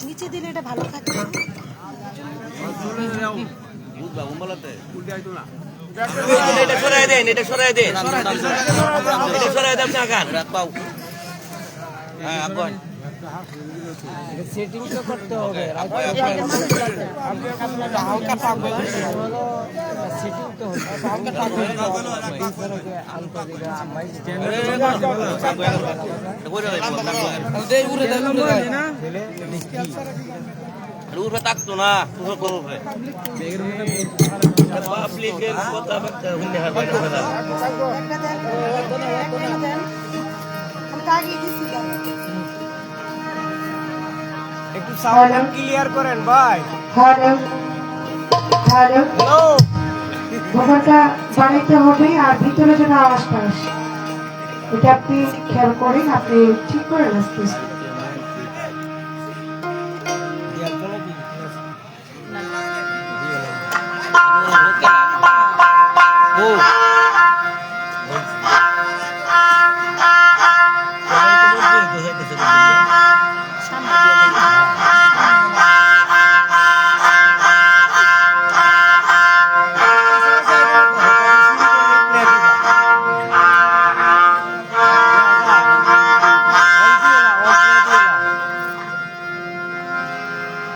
নিচে দিলে এটা ভালো থাকবে। সেটিং তো করতে হবে, সেটিং তো Lupa tak tu na, lupa kau lupa. Public kota betul ini harga berapa? একটু সাউন্ড ক্লিয়ার করেন ভাই। হ্যালো হ্যালো, ভবনটা বানাইতে হবে আর ভিতরে যেন আওয়াজটা আসে, এটা আপনি খেয়াল করেন, আপনি ঠিক করেন আস্তে আস্তে।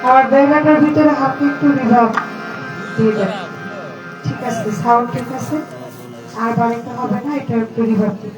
আমার জায়গাটার ভিতরে হাতে একটু রিভার্ব দিয়ে দেন, ঠিক আছে? সাউন্ড ঠিক আছে, আর বাড়িতে হবে না, এটা একটু রিভার্ব দিন।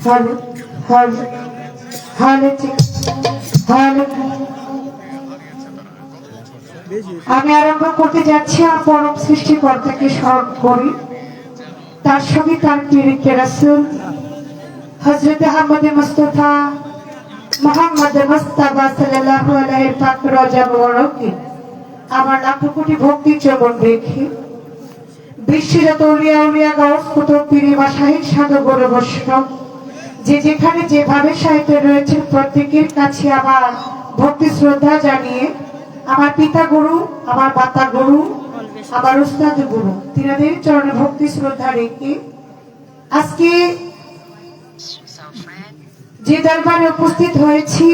Hello hello hello hello. আমি আরম্ভ করতে যাচ্ছি আর পরম সৃষ্টিকর্তাকে স্মরণ করি, তার সঙ্গে তার প্রেরিত রাসূল হযরত আহমদ মুস্তাফা মুহাম্মদ মুস্তাফা সাল্লাল্লাহু আলাইহি পাক রওজা মুবারকে আমার লাখো কোটি ভক্তি চরণ রেখে বিশ্বের যত উলিয়া উলিয়া গাউস কুতুব পীর মাশায়েখ সাধু গুরু বৈষ্ণব যে যেখানে যেভাবে সাহিত্যে রয়েছে প্রত্যেকের কাছে আমার ভক্তি শ্রদ্ধা জানিয়ে আমার পিতা গুরু, আমার মাতা গুরু, আমার উস্তাদ গুরু তিনাদের চরণে ভক্তি শ্রদ্ধা রেখে আজকে যে দরবারে উপস্থিত হয়েছি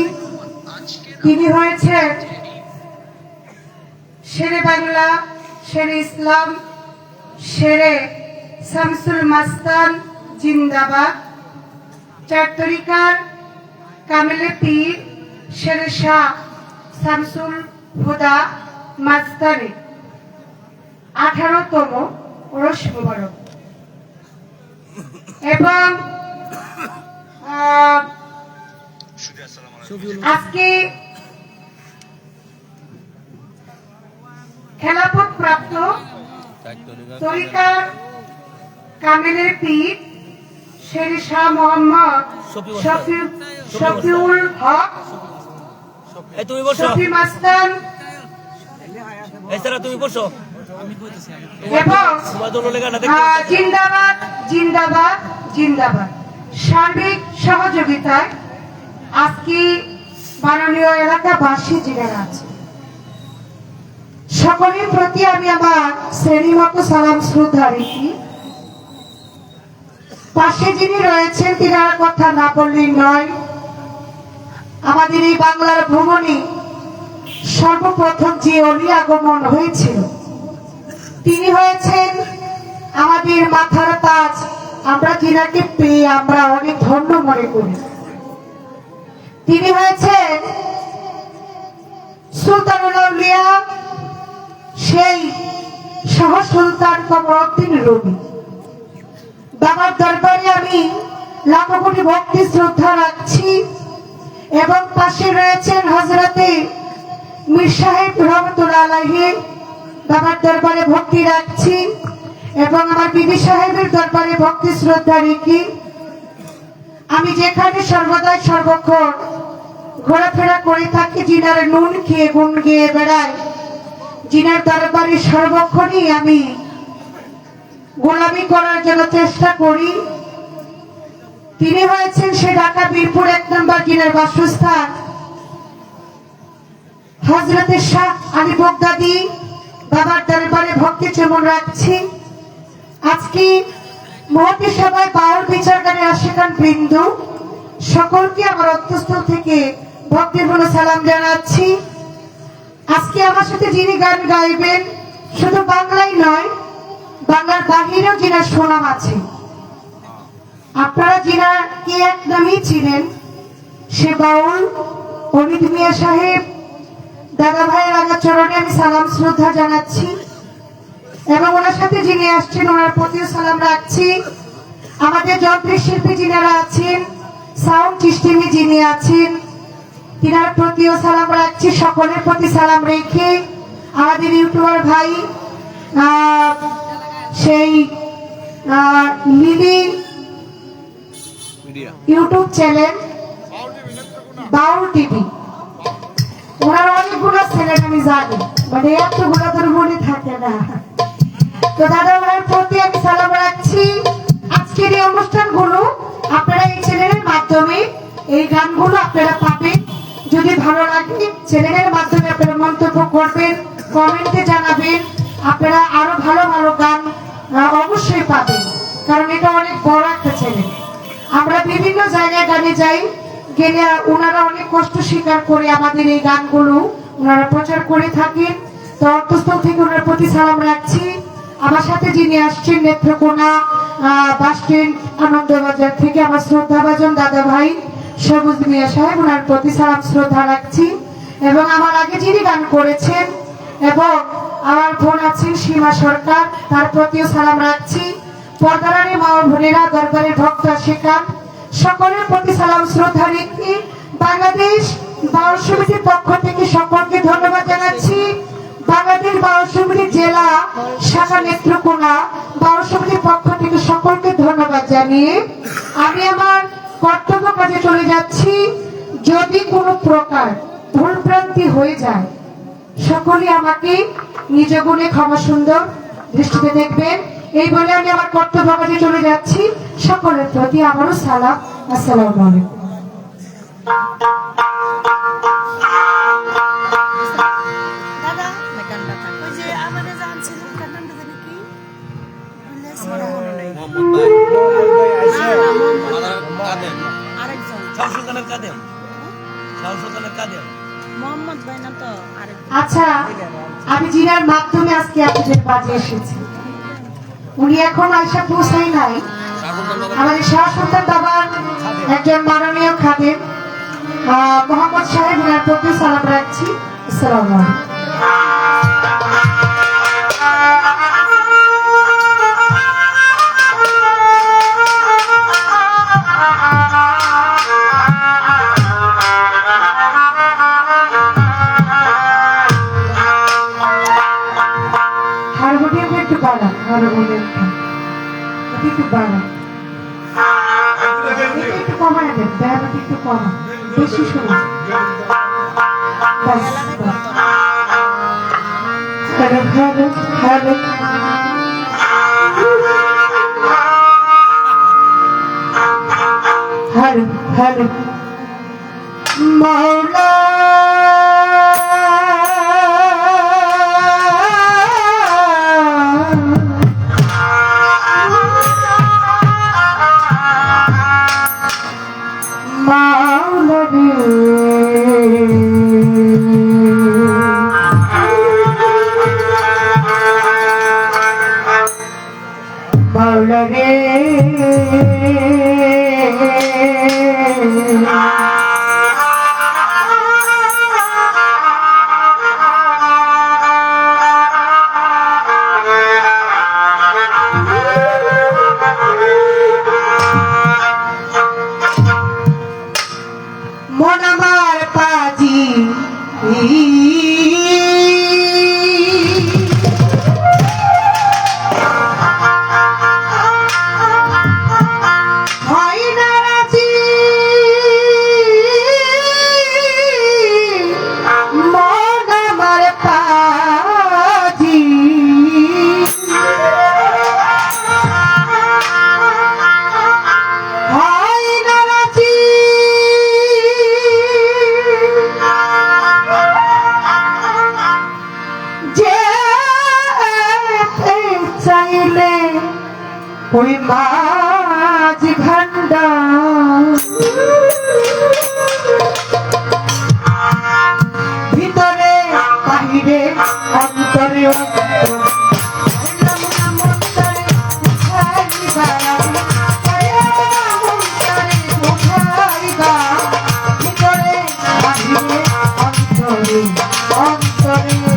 তিনি হয়েছেন শেরে বাংলা, শেরে ইসলাম, শেরে শামসুল মাস্তান জিন্দাবাদ, চার তরিকার কামেলে পীর শেরে শাহ শামসুল হুদা মাস্তানি 18তম ওরস মুবারক। এবং আজকে খেলাফত প্রাপ্ত তরিকার কামেলের পীর শেরে শাহ মোহাম্মদ শফিউল হক তুমি বসো, শফি মাস্তান এছাড়া তুমি বসো। এবং তোমার লেখাটা দেখতে জিন্দাবাদ জিন্দাবাদ জিন্দাবাদ সার্বিক সহযোগিতায় আজকে মাননীয় এলাকাবাসী যারা আছে সকলের প্রতি আমি আমার শ্রেণী মতো সালাম শ্রদ্ধা রেখি। পাশে যিনি রয়েছেন তিনার কথা না বললেই নয়। আমাদের এই বাংলার ভ্রমণে সর্বপ্রথম যে অলি আগমন হয়েছিল তিনি হয়েছেন আমাদের মাথার তাজ। আমরা যিনাকে পেয়ে আমরা অনেক ধন্য মনে করি। তিনি হয়েছেন সুলতানুল আউলিয়া, সেই সহ সুলতান কমরউদ্দিন রুমি। বাবার দরবারে আমি লাখো কোটি ভক্তি শ্রদ্ধা রাখছি। এবং পাশে রয়েছেন হযরতে মীর সাহেব রহমতুল্লাহ আলাইহি, বাবার দরবারে ভক্তি রাখছি। এবং আমার বিবি সাহেবের দরবারে ভক্তি শ্রদ্ধা রেখি। আমি যেখানে সর্বদাই সর্বক্ষণ ঘোরাফেরা করে থাকি, যিনার নুন খেয়ে গুণ গেয়ে বেড়াই, যিনার দরবারে সর্বক্ষণই আমি গোলামি করার জন্য চেষ্টা করি, তিনি হয়েছেন সে ঢাকা বীরপুর 1 নম্বর যিনার বাসস্থান হযরতে শাহ আলী বগদাদি। বাবার দরবারে ভক্তি চমন রাখছি। আজকে মহতী সভায় বাউল বিচারকারী আশিকান বৃন্দ সকলকে আমার অন্তঃস্থল থেকে ভক্তিপূর্ণ সালাম জানাচ্ছি। আজকে আমার সাথে যিনি গান গাইবেন শুধু বাংলাই নয়, বাংলার বাহিরেও যিনার সুনাম আছে। আপনারা যিনা কি এক নামেই চিনেন, সে বাউল অমিত মিয়া সাহেব। দাদা ভাইয়ের আগা চরণে আমি সালাম শ্রদ্ধা জানাচ্ছি। এবং ওনার সাথে যিনি আসছেন ওনার প্রতিও সালাম রাখছি। আমাদের যন্ত্রের শিল্পী যিনারা আছেন, সাউন্ড সিস্টেমে যিনি আছেন, তিনার প্রতিও সালাম রাখছি। সকলের প্রতি সালাম রেখে আমাদের ইউটিউবার ভাই সেই লিলি ইউটিউব চ্যানেল বাউল টিভি, ওনার অনেকগুলো চ্যানেল আমি জানি, মানে এতগুলো তোর মনে থাকে না। তো দাদা ওনার প্রতি আমি সালাম রাখছি। আজকের এই অনুষ্ঠানগুলো আপনারা এই চ্যানেলের মাধ্যমে এই গানগুলো আপনারা পাবেন। যদি ভালো লাগে চ্যানেলের মাধ্যমে আপনারা মন্তব্য করবেন, কমেন্টে জানাবেন। আপনারা আরো ভালো ভালো গান অবশ্যই পাবেন, কারণ এটা অনেক বড় একটা চ্যানেল। আমরা বিভিন্ন জায়গায় গানে যাই, গেলে ওনারা অনেক কষ্ট স্বীকার করে আমাদের এই গানগুলো ওনারা প্রচার করে থাকেন। তো অন্তঃস্থল থেকে ওনার প্রতি সালাম রাখছি। আমার সাথে যিনি আসছেন নেত্রকোনা বাস স্ট্যান্ড আনন্দবাজার থেকে আমার শ্রদ্ধাভাজন দাদা ভাই সবুজ মিয়া সাহেব, ওনার প্রতি সালাম শ্রদ্ধা রাখছি। এবং আমার আগে যিনি গান করেছেন এবং আমার বোন আছেন সীমা সরকার, তার প্রতিও সালাম রাখছি। পর্দারানী মা ও বোনেরা, দরবারের ভক্ত আশিকান সকলের প্রতি সালাম শ্রদ্ধা রেখে বাংলাদেশ বাউল সমিতির পক্ষ থেকে সকলকে ধন্যবাদ জানাচ্ছি। বাংলাদেশ বাউল সমিতি জেলা শাখা নেত্রকোনা বাউল সমিতির পক্ষ থেকে সকলকে ধন্যবাদ জানিয়ে আমি আমার কর্তব্য কাজে চলে যাচ্ছি। যদি কোনো প্রকার ভুলভ্রান্তি হয়ে যায় সকলে আমাকে নিজ গুণে ক্ষমা সুন্দর দৃষ্টিতে দেখবেন। এই বলে আমি আমার কর্তব্য কাজে চলে যাচ্ছি। সকলের প্রতি আমারও সালাম। আসসালামু আলাইকুম। আচ্ছা, আমি জিনার মাধ্যমে আজকে আপনাদের মাঝে এসেছি। উনি এখন আয়সা পৌঁছাই নাই। আমাদের সহসন্তান বাবার একজন মাননীয় খাদেম মোহাম্মদ সাহেব, ওনার প্রতি সালাম রাখছি। আসসালামু আলাইকুম। হারমোনিয়ামটা একটু বাড়া, হারমোনিয়ামটা একটু বাড়া, একটু কমায় দেন, ব্যায়ামটা একটু কমা, বেশি শোনা। Hello hello hello, hello hello মাওলা মাওলা রে মন আমার পাজি হয় না রাজি, মন আমার পাজি হয় না রাজি, চাইলে ওই মাঝ ঘন্টা ভিতরে বাহিরে অন্তরে ভিতরে বাহিরে অন্তরে অন্তরে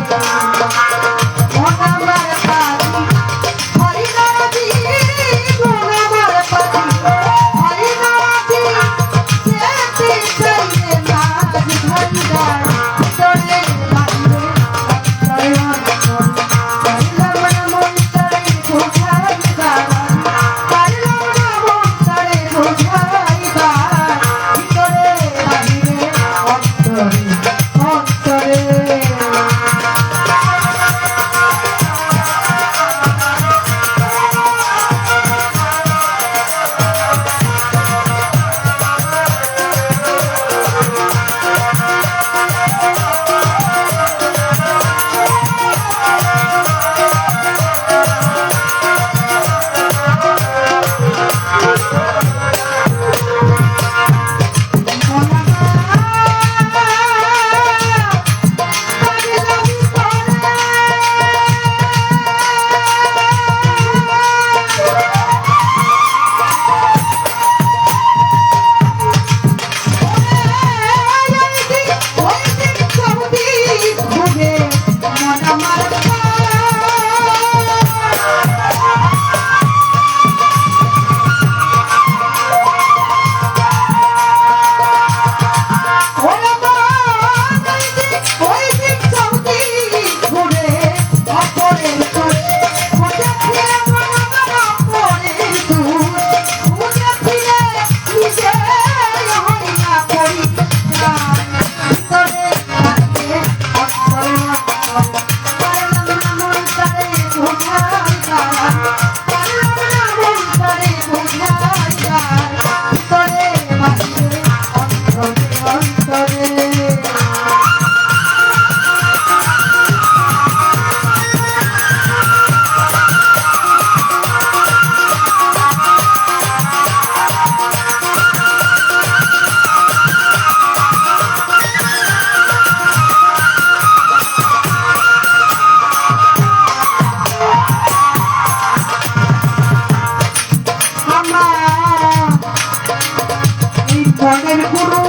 মনের গুরু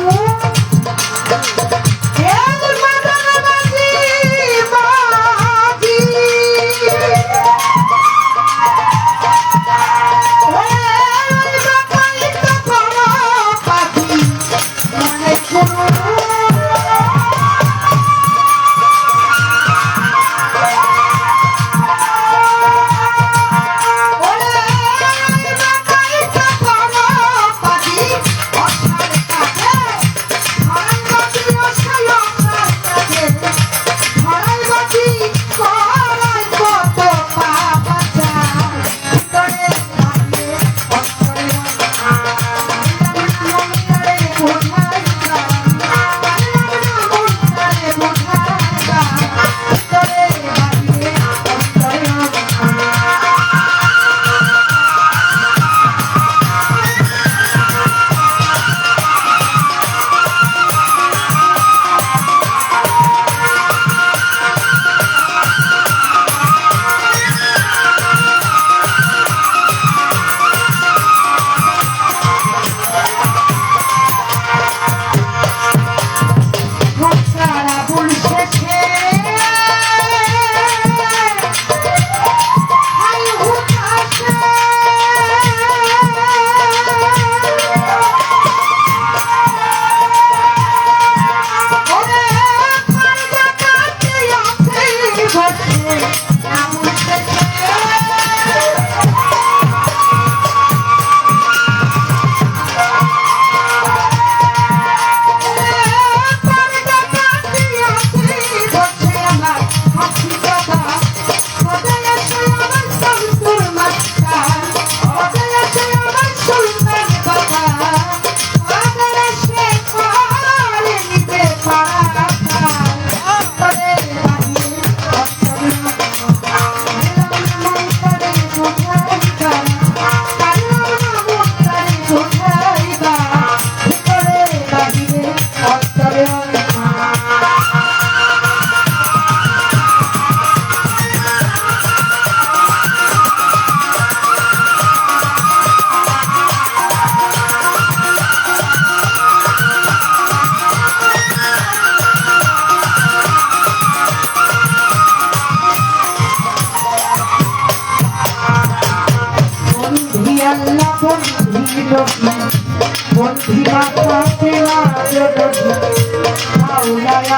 বন্ধি মাতা সেবা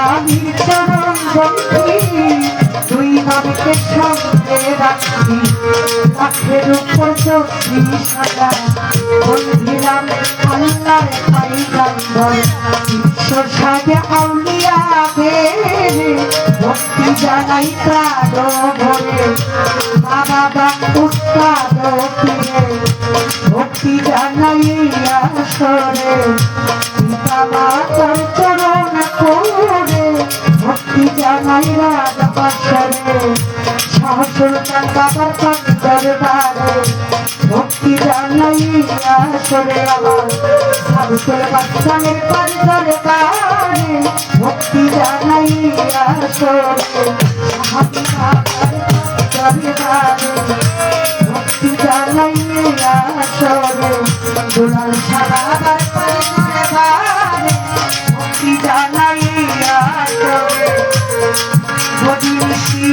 আমি চরণ বন্ধি দুই নামকে সঙ্গে রাখি পাখের উপর চোখি সাদা বন্ধিরাম আল্লাহ পাইলাম ঈশ্বর সাজে আউলিয়া ভক্তি জানাই প্রাণ ভরে বাবা বা উস্তাদ ভক্তি জানাই আসরে বাবা তোর চরণ করে ভক্তি জানাই রাজ পাশরে সহস্রতার বাবার দরবারে ভক্তি জানাই আসরে আমার সাধুর বাচ্চানের দরবারে ভক্তি জানাই আসরে দরবারে ভক্তি জানাই আসরে দুলাল সারাবার দরবারে ভক্তি জানাই আসরে বদিশি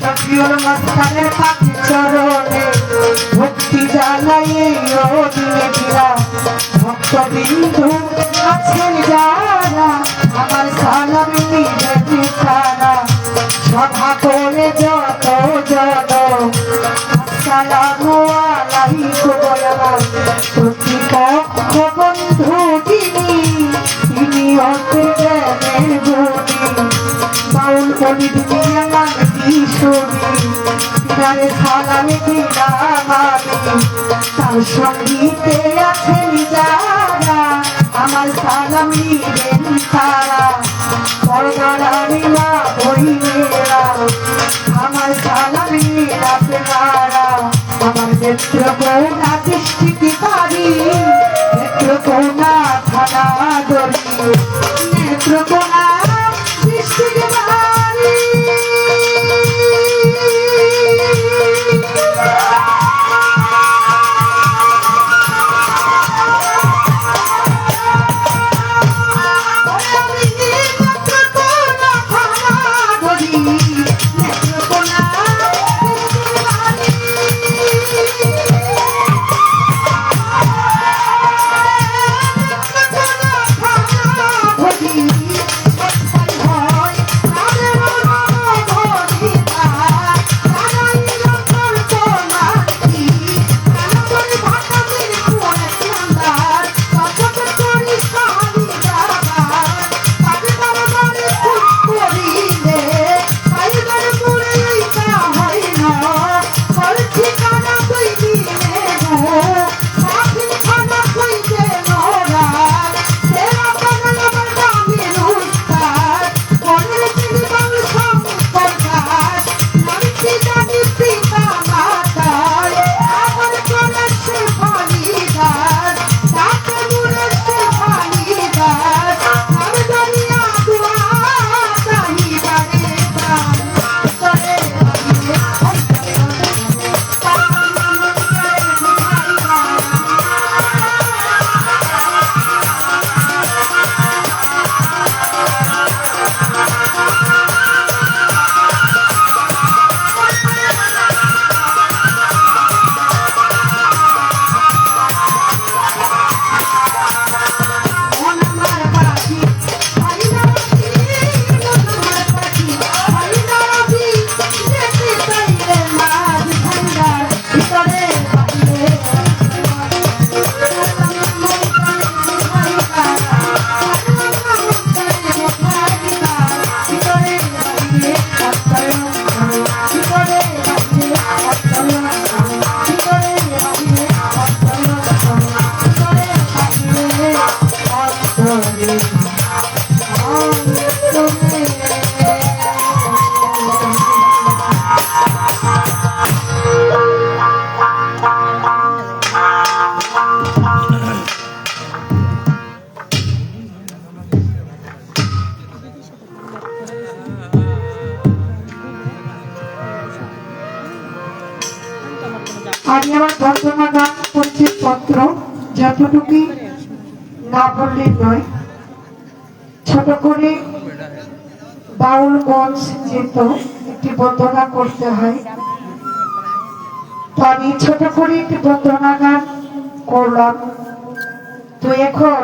শফিউল মস্তানের পাখি চরণে ভক্তি জানাই ও দিনে দিলা ভক্তবিন্দু আছেন যারা আমার সালাম নিবে তারা সভা করে যত যত আসসালামু আলাইকুম আমার প্রতিপক্ষ বন্ধু তিনি অন্তর্জ্ঞানের গুণী বাউল কবি দুনিয়া কিশোরী তিনারে সালামে দিলাম আমি তার সঙ্গীতে আছেন যারা আমার সালাম নিবেন তারা বড়দারিলা বইমেরা আমার সালাম নিরাপে তারা আমার নেত্রকোনা দৃষ্টিতে পারি নেত্রকোনা থানা দরি নেত্রকোনা দৃষ্টিতে পারি আমি আমার বর্তমান গান পরিচয়পত্র যতটুকু না বললে নয়, ছোট করে বাউল মঞ্চ যেত একটি বন্দনা করতে হয়, তো আমি ছোট করে একটি বন্দনা গান করলাম। তো এখন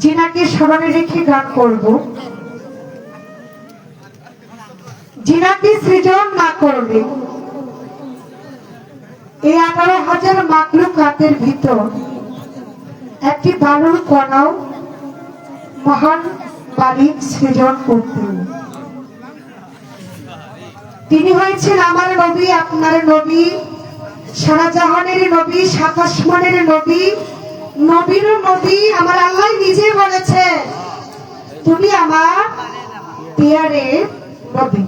জিনাকে স্মরণে রেখে গান করব। জিনাকে সৃজন না করলে এই 18,000 মাকলুকাতের ভিতর একটি বালুর কণাও মহান মালিক সৃজন করতেন। তিনি হয়েছেন আমার নবী, আপনার নবী, সারা জাহানের নবী, সাত আসমানের নবী, নবীর নবী। আমার আল্লাহ নিজে বলেছে তুমি আমার পেয়ারে নবী।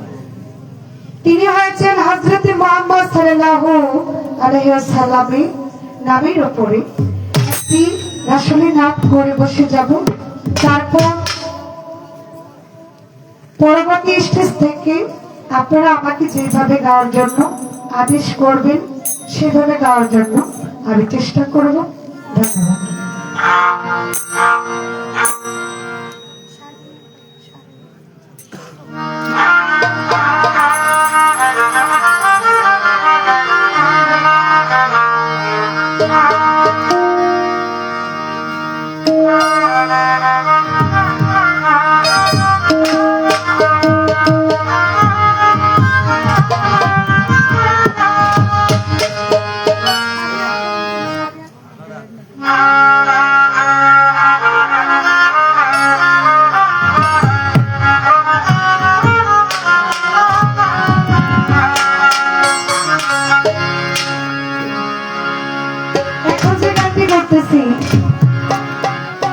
তিনি হয়েছেন হযরতে মুহাম্মদ সাল্লাল্লাহু আলাইহি ওয়াসাল্লামের নামের উপরে একটি রাসূলের নাম করে বসে যাব। তারপর পরবর্তী স্টেজ থেকে আপনারা আমাকে যেভাবে গাওয়ার জন্য আদেশ করবেন সেভাবে গাওয়ার জন্য আমি চেষ্টা করব। ধন্যবাদ।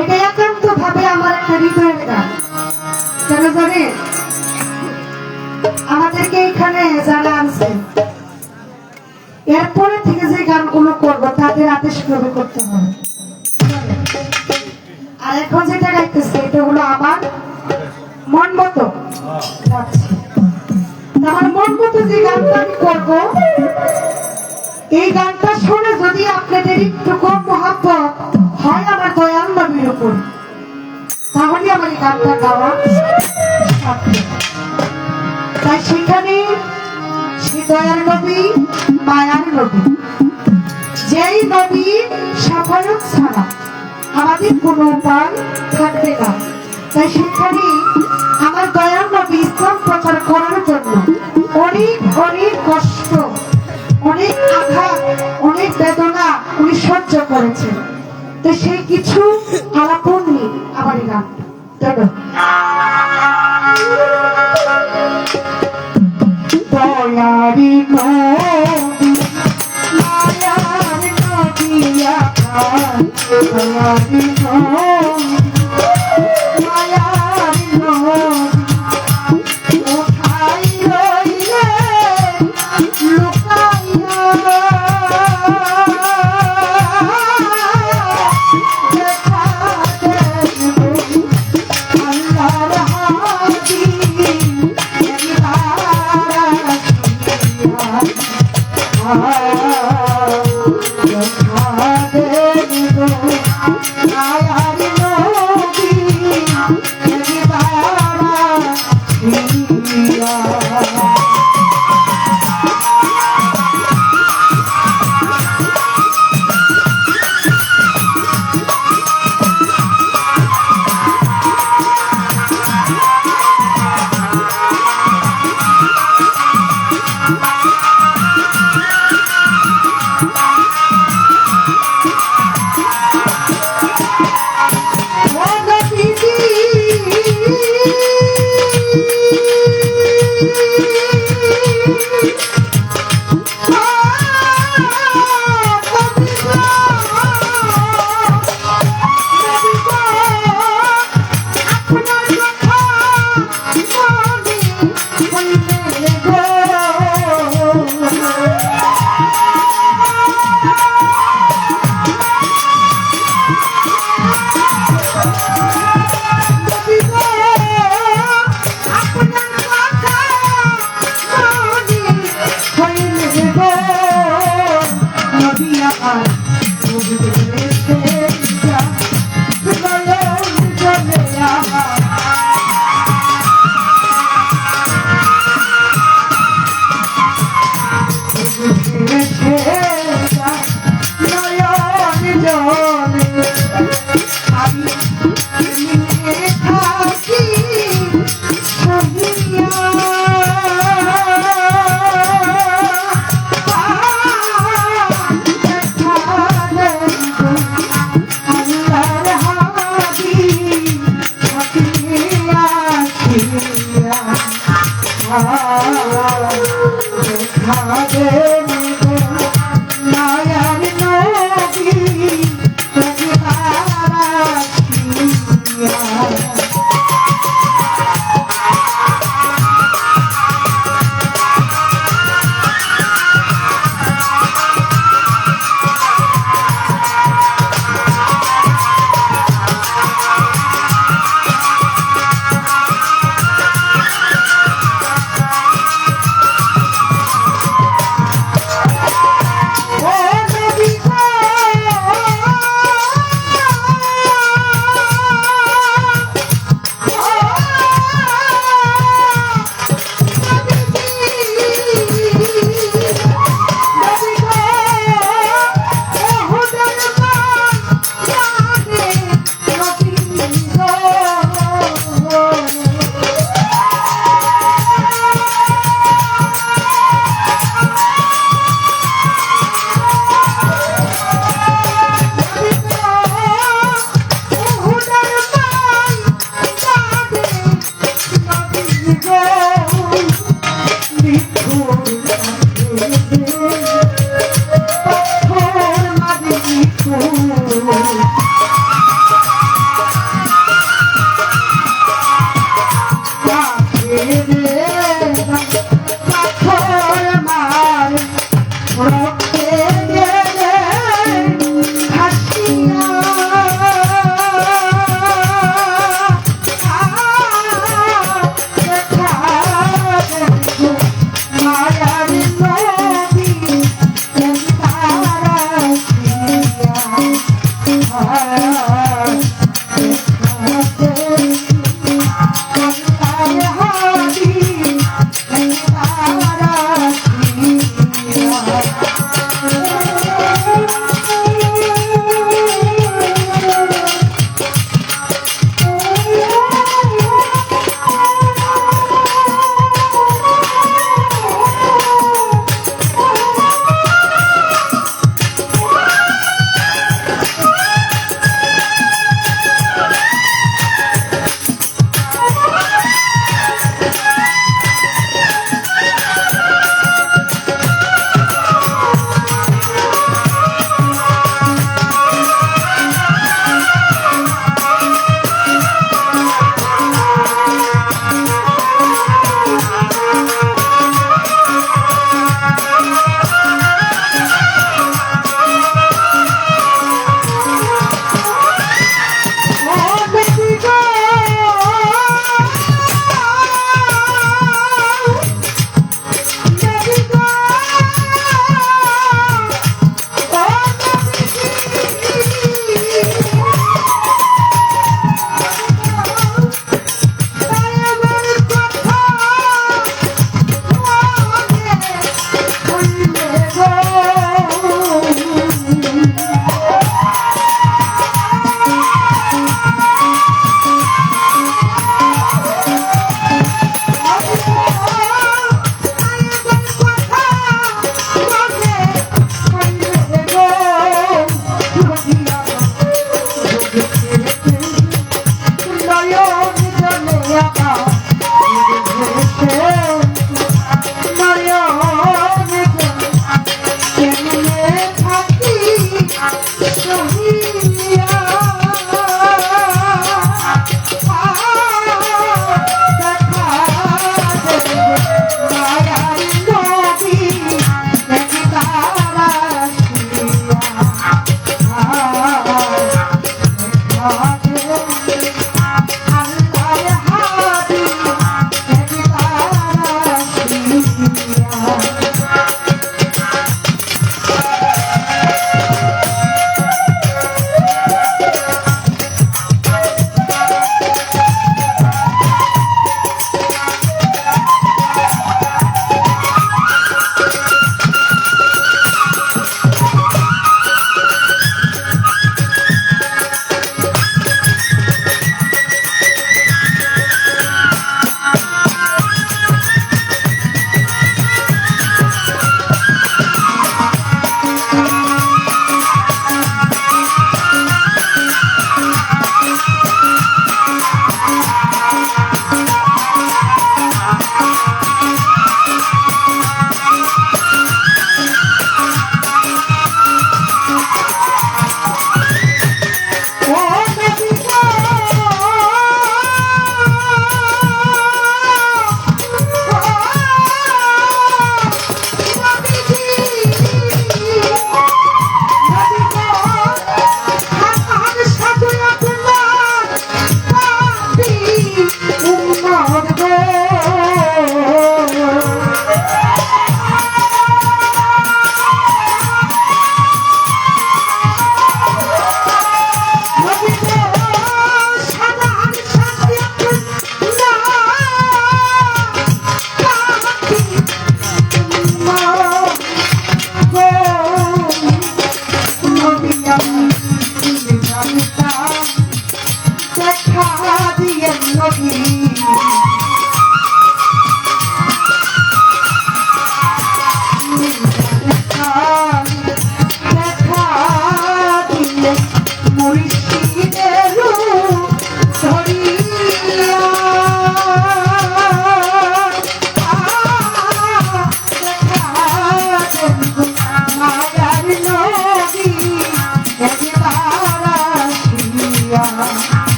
এটা একান্ত ভাবে আমার একটা হৃদয়ের গান। কেন জানেন? আমাদেরকে এখানে যারা আনছে এরপরে থেকে যে গানগুলো করবো তাদের আদেশ ক্রমে করতে হবে। আর এখন যেটা গাইতেছে এটা হলো আমার মন মতো গাচ্ছি। আমার মন মতো যে গানটা আমি করবো, এই গানটা শুনে যদি আপনাদের একটু কম মহব্বত হয় আমার দয়াল নবীর উপর, তাহলে আমার এই গানটা গাওয়া সার্থক। তাই সেখানে সে দয়াল নবী, মায়ার নবী, যেই নবী সাফায়ত ছাড়া আমাদের কোনো উপায় থাকবে না। তাই সেখানে আমার দয়াল নবী ইসলাম প্রচার করার জন্য অনেক অনেক কষ্ট, অনেক আঘাত, অনেক বেদনা উনি সহ্য করেছেন। তো সেই কিছু আলাপন নিয়ে আমার এই গানটা দয়ারি নবী, মায়ার নবী, দয়ারি নবী, মায়ার নবী, কোথায় রইলে লুকাইয়া, দেখা দেখব আল্লাহর হাবি, কাজে নিবে মায়ার নদী তোকে হারাইয়া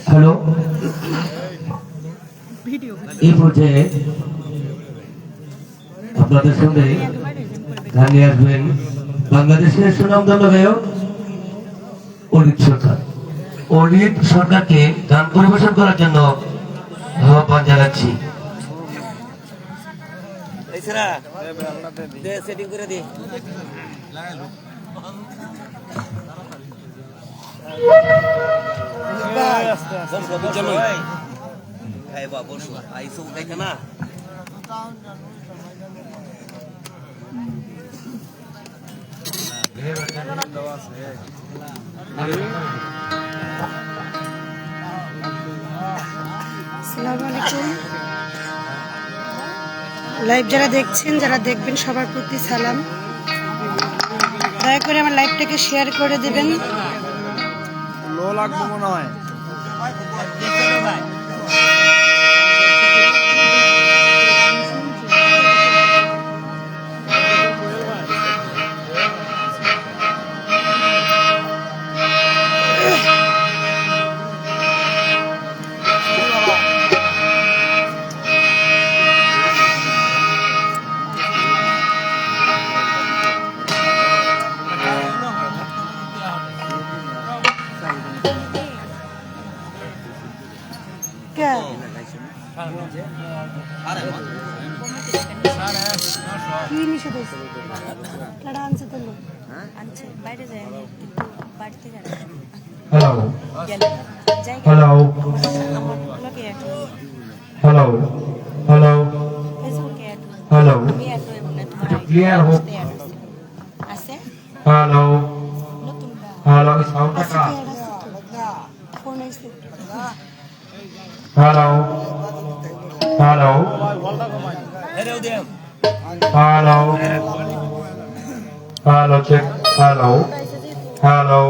হ্যালো, এই পর্যায়ে আপনাদের সঙ্গে গান নিয়ে আসবেন বাংলাদেশের সুনামধন্য গায়ক অরিত সরকার। অরিত সরকারকে গান পরিবেশন করার জন্য আহ্বান জানাচ্ছি। সেটিং করে দে বসো আইসো দেখে না আসসালামু আলাইকুম। লাইভ যারা দেখছেন, যারা দেখবেন, সবার প্রতি সালাম। দয়া করে আমার লাইভটাকে শেয়ার করে দিবেন। লো লাগবে মনে হয়। কি নিষেধ হয়েছে? কারা আনছে তো লোক? আনছে বাইরে যায় বাড়িতে গেল হ্যালো যাই হ্যালো আমার ব্লগে অ্যাড হ্যালো হ্যালো ফেসবুকে অ্যাড হ্যালো আমি অ্যাড হয়ে বলে তোমার ক্লিয়ার হোক। আছে হ্যালো নতুন হ্যালো সাউন্ডটা কা ফোন এসে hello hello hello hello check hello hello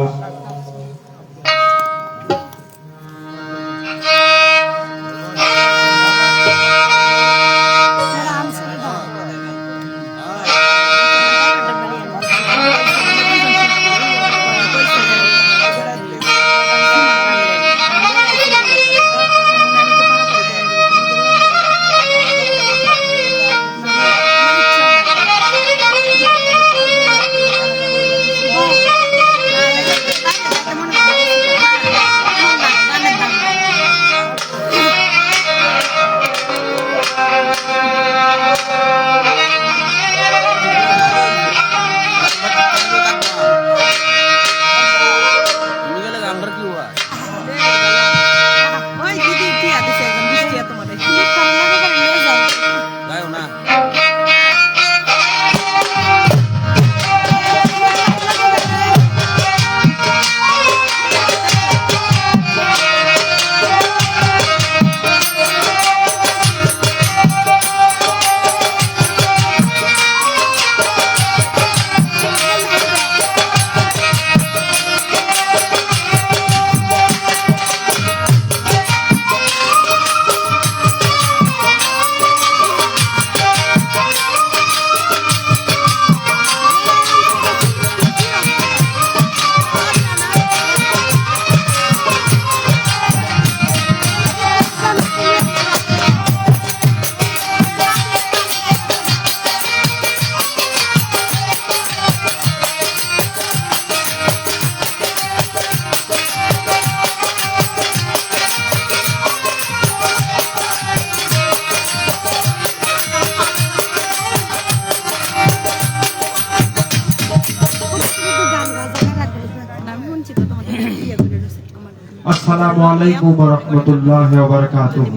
আসসালামু আলাইকুম ওয়া রাহমাতুল্লাহি ওয়া বারাকাতুহু।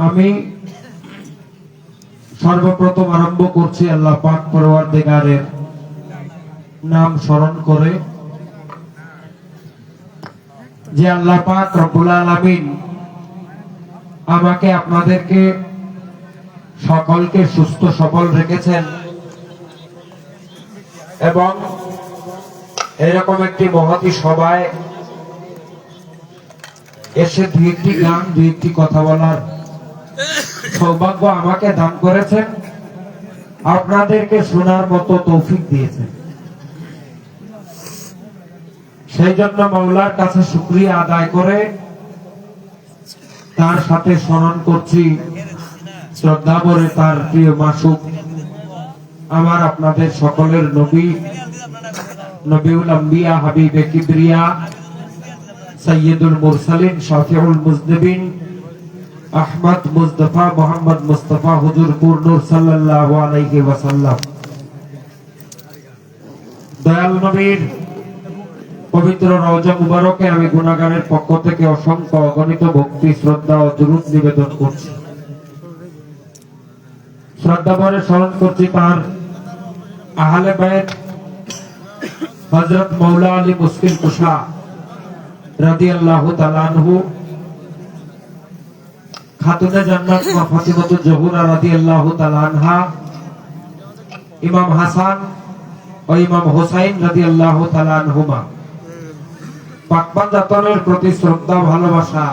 আমি সর্বপ্রথম আরম্ভ করছি আল্লাহ পাক পরওয়ারদিগারের নাম স্মরণ করে, যে আল্লাহ পাক রব্বুল আলামিন আমাকে আপনাদেরকে সকলকে সুস্থ সবল রেখেছেন এবং এরকম একটি মহতী সভায় এসে দুই একটি গান দুই একটি কথা বলার সৌভাগ্য আমাকে দান করেছেন, আপনাদেরকে শোনার মতো তৌফিক দিয়েছেন। সেই জন্য মাওলার কাছে শুকরিয়া আদায় করে তার সাথে স্মরণ করছি শ্রদ্ধা ভরে তার প্রিয় মাসুক আমার আপনাদের সকলের নবী, নবীউল আম্বিয়া, হাবিবে কিবরিয়া, সাইয়্যিদুল মুরসালিন, শাফিউল মুজনিবিন, আহমদ মুজতফা মুহাম্মদ মুস্তাফা হুজুর কুরনুর সাল্লাল্লাহু আলাইহি ওয়াসাল্লাম। দয়াল নবীর পবিত্র রওজা মুবারকে আমি গুনাহগারের পক্ষ থেকে অসংখ্য অগণিত ভক্তি, শ্রদ্ধা ও দুরূদ নিবেদন করছি। শ্রদ্ধা ভরে স্মরণ করছি তার আহলে বাইত হযরত মাওলা আলী মুশকিল কুশা রাদিয়াল্লাহু তাআলা আনহু, খাতুনে জান্নাত মা ফাতিমাতুজ জোহরা রাদিয়াল্লাহু তাআলা আনহা, ইমাম হাসান ও ইমাম হুসাইন রাদিয়াল্লাহু তাআলা আনহুমা। পাকবান জাতনের প্রতি শ্রদ্ধা ভালোবাসা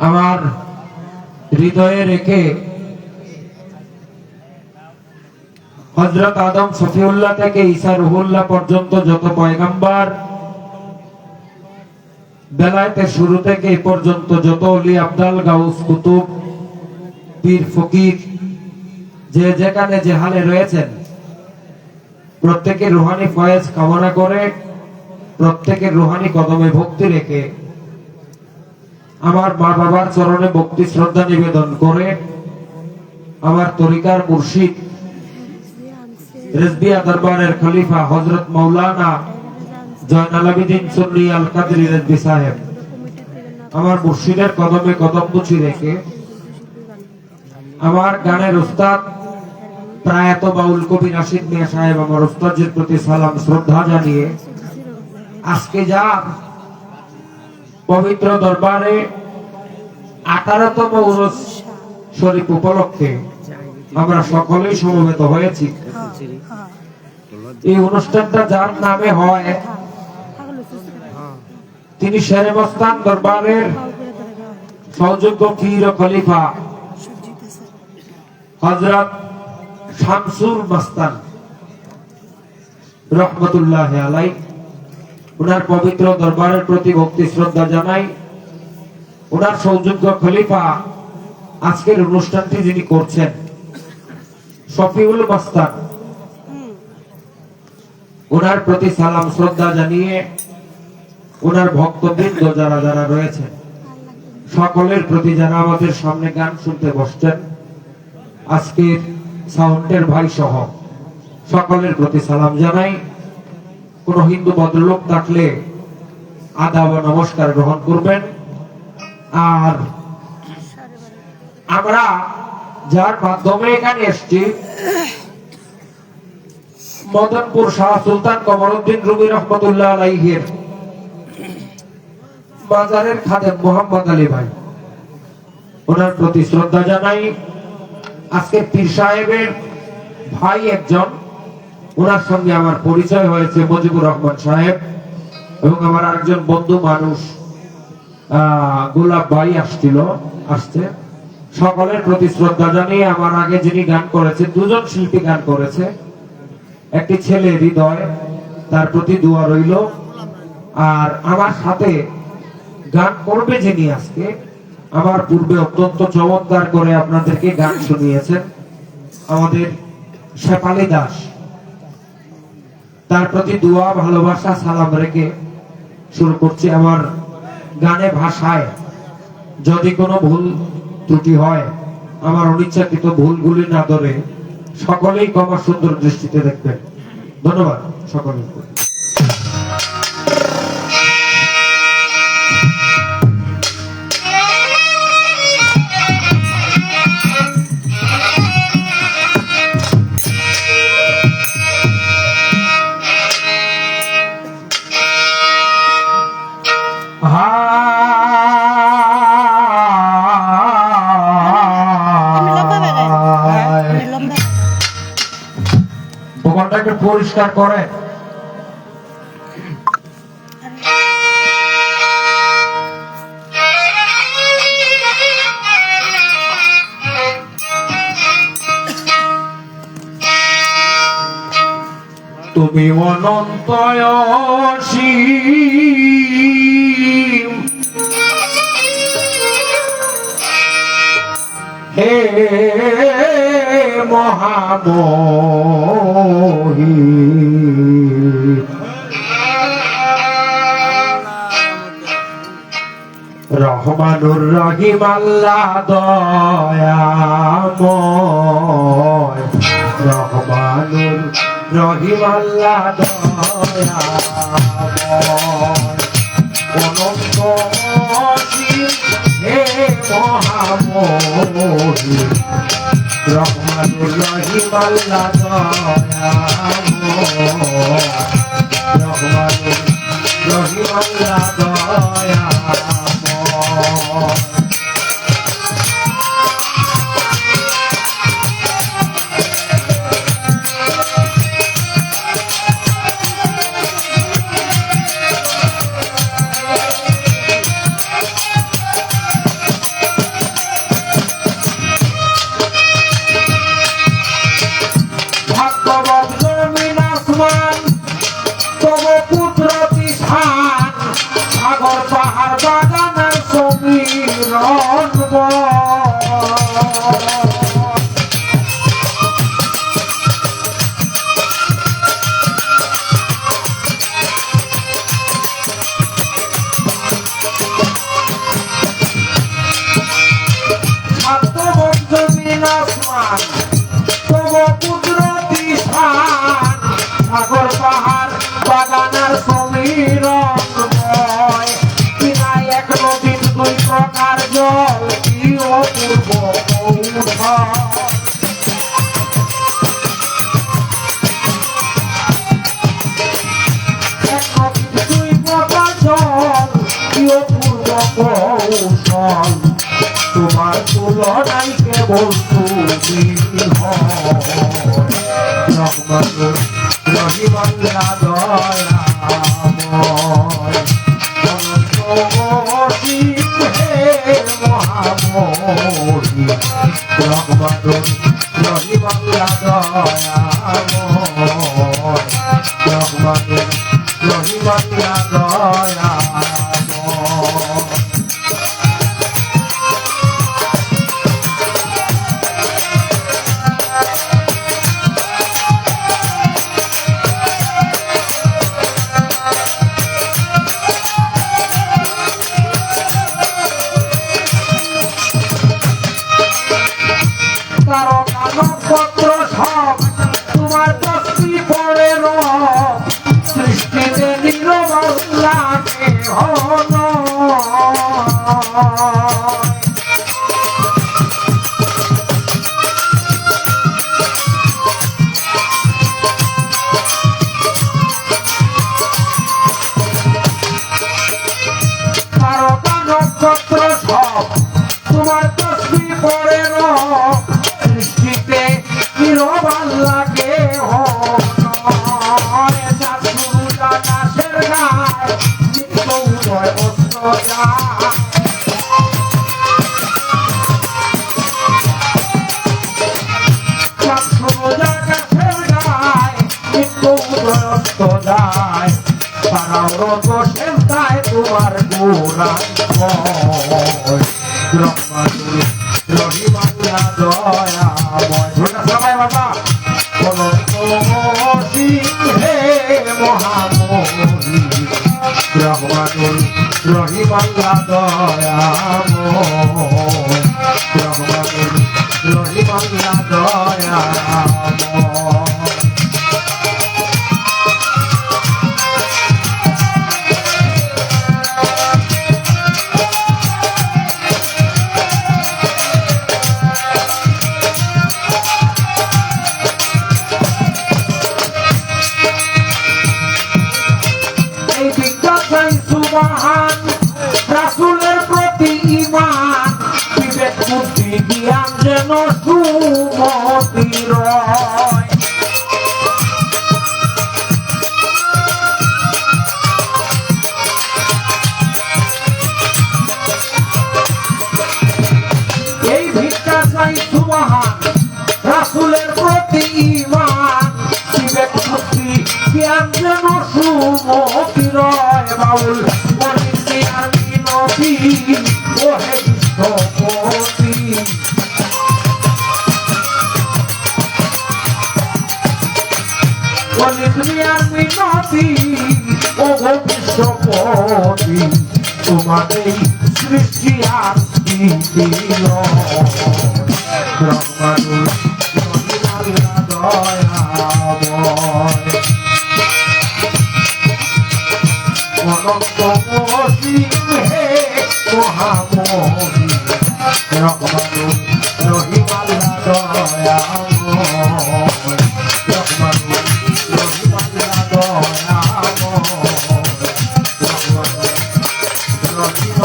আমার হৃদয়ে রেখে হযরত আদম সফিউল্লাহ থেকে ঈসা রুহুল্লাহ পর্যন্ত যত পয়গম্বর, বেলায়েতের শুরু থেকে এই পর্যন্ত যত ওলি আবদাল, গাউস, কুতুব, পীর, ফকির যে যেখানে যে হালে রয়েছেন, প্রত্যেকের রুহানি ফয়েজ কামনা করে, প্রত্যেকের রুহানি কদমে ভক্তি রেখে, আমার মা বাবার চরণে ভক্তি শ্রদ্ধা নিবেদন করে, আমার তরিকার মুর্শিদ রেজবিয়া দরবারের খলিফা হযরত মাওলানা জয়নাল আবেদিন সুন্নি আল কাদরি রেজবি সাহেব, আমার মুর্শিদের কদমে কদম বুঝি রেখে, আমার গানের উস্তাদ প্রয়াত বাউল কবি নাসির মিয়া সাহেব, আমার উস্তাদের প্রতি সালাম শ্রদ্ধা জানিয়ে আজকে যা পবিত্র দরবারে 18তম উরুস শরীফ উপলক্ষে আমরা সকলেই সমবেত হয়েছি, এই অনুষ্ঠানটা যার নামে হয় তিনি শেরে মস্তান দরবারের সহযোগ্য পীর ও খলিফা হযরত শামসুল মস্তান রহমতুল্লাহ আলাইহি, উনার পবিত্র দরবারের প্রতি ভক্তি শ্রদ্ধা জানাই। উনার সৌযোগ্য খলিফা আজকের অনুষ্ঠানটি যিনি করছেন শফিউল মস্তান, উনার প্রতি সালাম শ্রদ্ধা জানিয়ে উনার ভক্তবৃন্দ যারা যারা রয়েছেন সকলের প্রতি, যারা আমাদের সামনে গান শুনতে বসছেন, আজকের সাউন্ডের ভাই সহ সকলের প্রতি সালাম জানাই। কোন হিন্দু ভদ্রলোক থাকলে আদাব ও নমস্কার গ্রহণ করবেন। আর আমরা যার মাধ্যমে এখানে এসছি, মদনপুর শাহ সুলতান কমরউদ্দিন রুমি রহমতুল্লাহ আলাইহির বাজারের খাদেম মোহাম্মদ আলী ভাই, ওনার প্রতি শ্রদ্ধা জানাই। আজকে পীর সাহেবের ভাই একজন, ওনার সঙ্গে আমার পরিচয় হয়েছে, মুজিবুর রহমান সাহেব, এবং আমার আরেকজন বন্ধু মানুষ গোলাপ ভাই আসছে। সকলের প্রতি শ্রদ্ধা জানিয়ে আমার আগে যিনি গান করেছে, দুজন শিল্পী গান করেছে, একটি ছেলে হৃদয়, তার প্রতি দোয়া রইল। আর আমার সাথে গান করবে যিনি আজকে, আমার পূর্বে অত্যন্ত চমৎকার করে আপনাদেরকে গান শুনিয়েছেন আমাদের শেফালি দাস, তার প্রতি দোয়া ভালোবাসা সালাম রেখে শুরু করছি। আমার গানে ভাষায় যদি কোনো ভুল ত্রুটি হয়, আমার অনিচ্ছাকৃত ভুলগুলি না ধরে সকলেই ক্ষমা সুন্দর দৃষ্টিতে দেখবেন। ধন্যবাদ সকলের প্রতি। ভগবানটাকে পরিষ্কার করে তুমি অনন্ত অসীম হে মহামোহী রহমানুর রহিম আল্লাহ দয়াময় রহমানুর রহিম আল্লাহ দয়াময় অনন্ত অসীম হে মহামোহী রহমানুর রহিম আল্লাহ দয়াময় রহমানুর রহিম আল্লাহ দয়াময় সাগর পাহাড় বাগানের সমীরণ সাগর পাহাড় বাগানের সমীরণ এক নদীর দুই প্রকার জল কি অপূর্ব এক নদীর দুই প্রকার জল কি অপূর্ব কৌশল তোমার তুলনায় কেবল তুমি রহমানুর রহিম আল্লাহ দয়াময় রহমানুর রহিম আল্লাহ দয়াময় রহমানুর রহিম আল্লাহ দয়াময় নক্ষত্র সব তোমার দশটি পরে সৃষ্টিতে নিরবল্লাকে হন তারকা নক্ষত্র সব তোমার দশটি পরে সৃষ্টিতে নিরবল্লাকে আকাশের গায় নিত্য উদয় অস্ত যায় আকাশের গায় নিত্য উদয় অস্ত যায় তারাও রত সেন্তায় তোমার গোরান রহমানুর রহিম আল্লাহ দয়াময় সবাই বাবা হে মহামোহী রহমানুর রহিম আল্লাহ দয়াময় রহমানুর রহিম আল্লাহ দয়াময় সুবহান রাসূলের প্রতি ঈমান বিবেক বুদ্ধি জ্ঞান যেন সুমতি রয় এই ভিক্ষা চাই সুবহান রাসূলের প্রতি ঈমান বিবেক বুদ্ধি জ্ঞান যেন সুমতি রয় বাউল বলিতে আমি নবী ওহে বিশ্বপতি বলিতে আমি নবী ওহে বিশ্বপতি তোমাদের সৃষ্টি আর কি দিল ব্রহ্মাণ্ডের দয়াময় অনন্ত অসীম হে মহামহি রহমানুর রহিম আল্লাহ দয়াময় রহমানুর রহিম আল্লাহ দয়াময় রহমানুর রহিম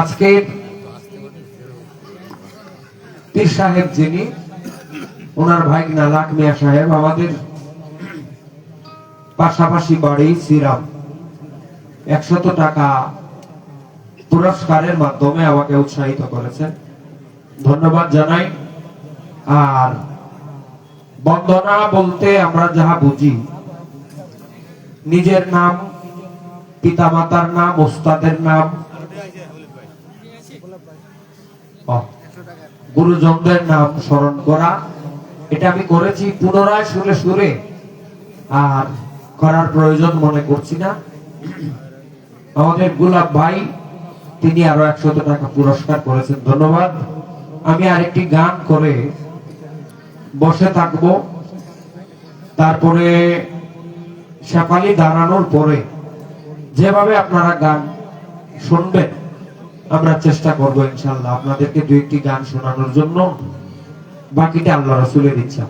আজকে পীর সাহেব যিনি ওনার ভাইগনা লাখ মিয়া সাহেব আমাদের পাশাপাশি বাড়ি শ্রীরাম 100 টাকা পুরস্কারের মাধ্যমে আমাকে উৎসাহিত করেছেন ধন্যবাদ জানাই আর বন্দনা বলতে আমরা যাহা বুঝি নিজের নাম পিতামাতার নাম ওস্তাদের নাম গুরুজনদের নাম স্মরণ করা এটা আমি করেছি পুনরায় সুরে সুরে আর করার প্রয়োজন মনে করছি না আমাদের গোলাপ ভাই তিনি আরো 100 টাকা পুরস্কার করেছেন ধন্যবাদ আমি আরেকটি গান করে বসে থাকব তারপরে শেফালি দাঁড়ানোর পরে যেভাবে আপনারা গান শুনবেন আমরা চেষ্টা করব ইনশাআল্লাহ আপনাদেরকে দুই একটি গান শোনানোর জন্য বাকিটা আল্লাহ রাসূলের ইচ্ছা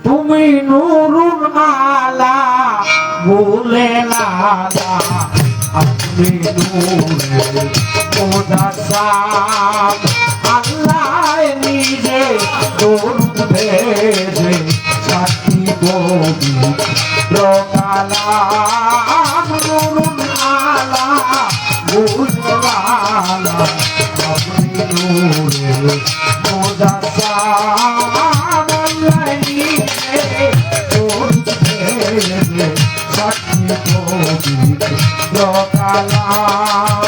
তুমি নূরুন আলা ভুলে লালা আপনি নূরে মুজাসসাম আল্লাহ নিজে নূর ভেজে সাক্ষী পবিত্র কালাম নূরুন আলা ভুলে লালা আপনি নূরে মুজাসসাম আল্লাহ নিজে নূর ভেজে সাক্ষী পবিত্র কালাম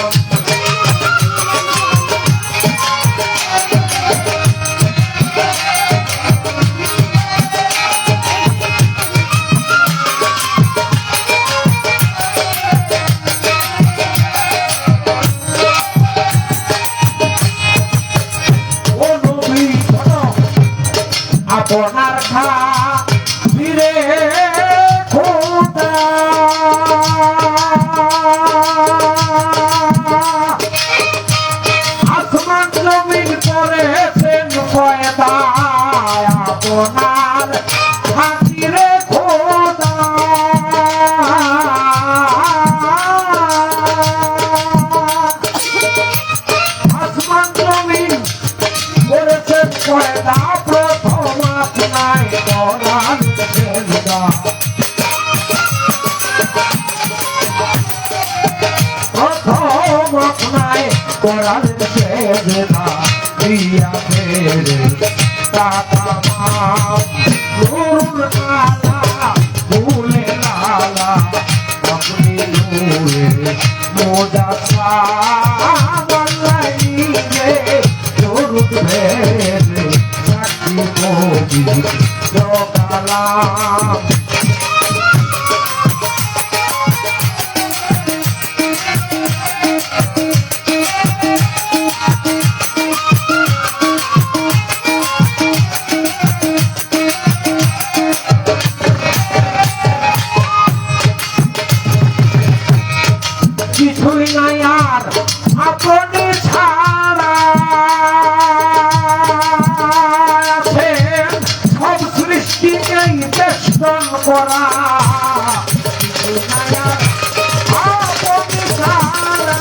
আপনার ফিরে খোদা আসমান জমিন করেছেন পয়দা আপনার হাতিরে খোদা আসমান জমিন করেছেন পয়দা কোরআন সেজদা দিয়া ফেরে তাতামাম নূরুল আলা ভুলে লালা আপনি আপনি ছাড়া আছেন সব সৃষ্টিকে বেষ্টন করা আপনি ছাড়া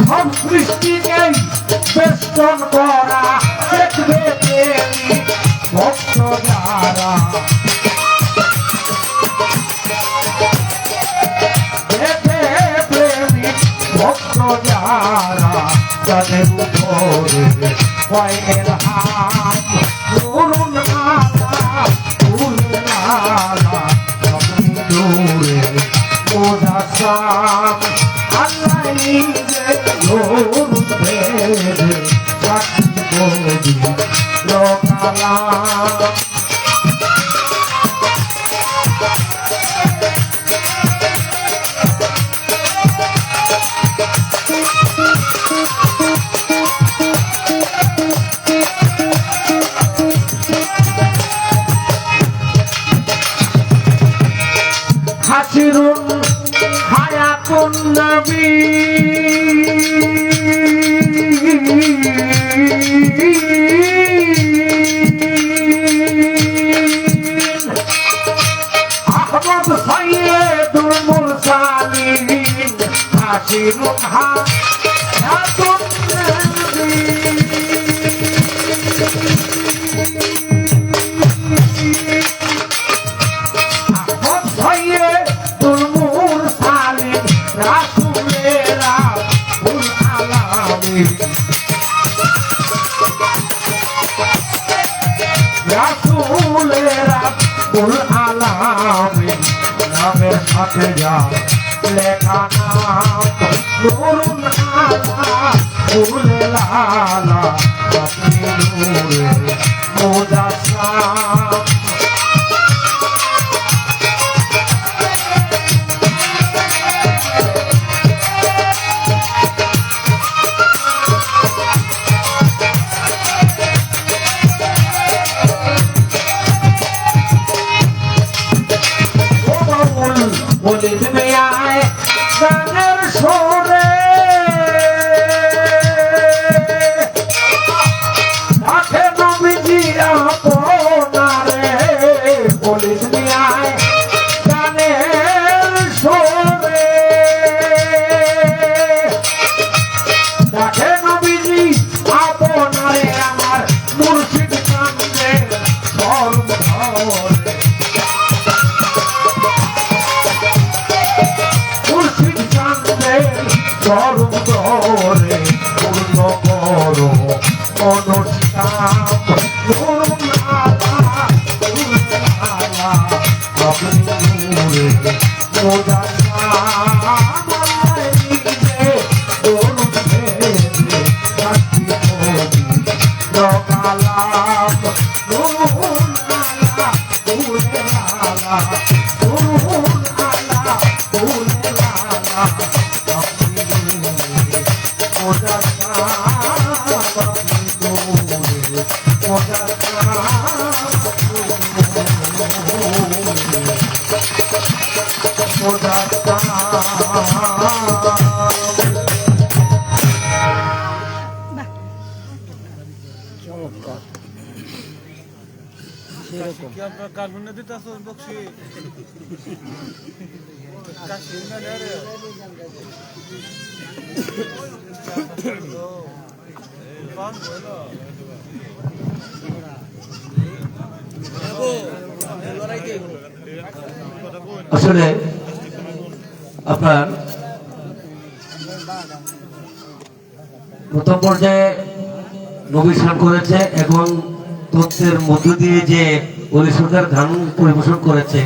সব সৃষ্টিকে বেষ্টন করা দেখবে প্রেমী ভক্ত যারা দেখে প্রেমী ভক্ত যারা তাদের উপরে কয়ের হাত করুন আলা ফুল আলা আপনি দূরে ওদাসাম আল্লাহ নিজে লোর দেবে সাক্ষী বলি লোকালা হাসিরুন হায়াতুন নবী আহমদ সাইয়্যিদুল মুরসালিন হাসিরুন হায়াতুন নবী আহমদ সাইয়্যিদুল মুরসালিন রাসূলেরা ফুল আলামিন রাসূলেরা ফুল আলামিন নামের সাথে যা লেখা নাম নুরুন আলা ফুল লালা আপনি নূরে মুজাসসাম বলে তুমি আয় গানের সুরে ডাকে নবীজি আপনারে বলে তুমি আয় গানের সুরে ডাকে নবীজি আপনারে আমার মুর্শিদ কান্দে সর্বধরে মুর্শিদ কান্দে সর্বধরে পূর্ণ করো অনুষ্কাম নুরুন আলা ফুল আলা আপনি নূরে মুজাসসাম আল্লাহ নিজে দরুদ ভেবে সাক্ষী বলি লোকালাম নুরুন আলা ফুল আলা নুরুন আলা ফুল আলা আপনি নূরে মুজাসসাম আপনি নূরে কি আপনার কার্বনে দিতে আসো বক্সি কাশির না রে পান হলো আসলে আপনার প্রথম পর্যায়ে নবী সান করেছে এবং তথ্যের মধ্য দিয়ে যে ওলি সরকার গান পরিবেশন করেছে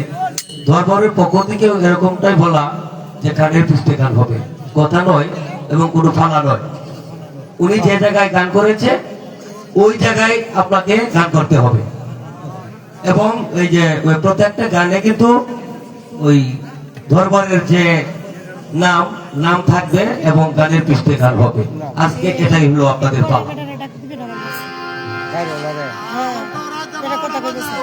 দরবারের পক্ষ থেকে এরকমটাই বলা যে গানের পৃষ্ঠে গান হবে, কথা নয় এবং কোনো ফালা নয়। উনি যে জায়গায় গান করেছে ওই জায়গায় আপনাকে গান করতে হবে এবং এই যে প্রত্যেকটা গানে কিন্তু ওই দরবারের যে নাম থাকবে এবং গানের পৃষ্ঠে গান হবে। আজকে এটাই হলো আপনাদের পালা। কথা কইতেছে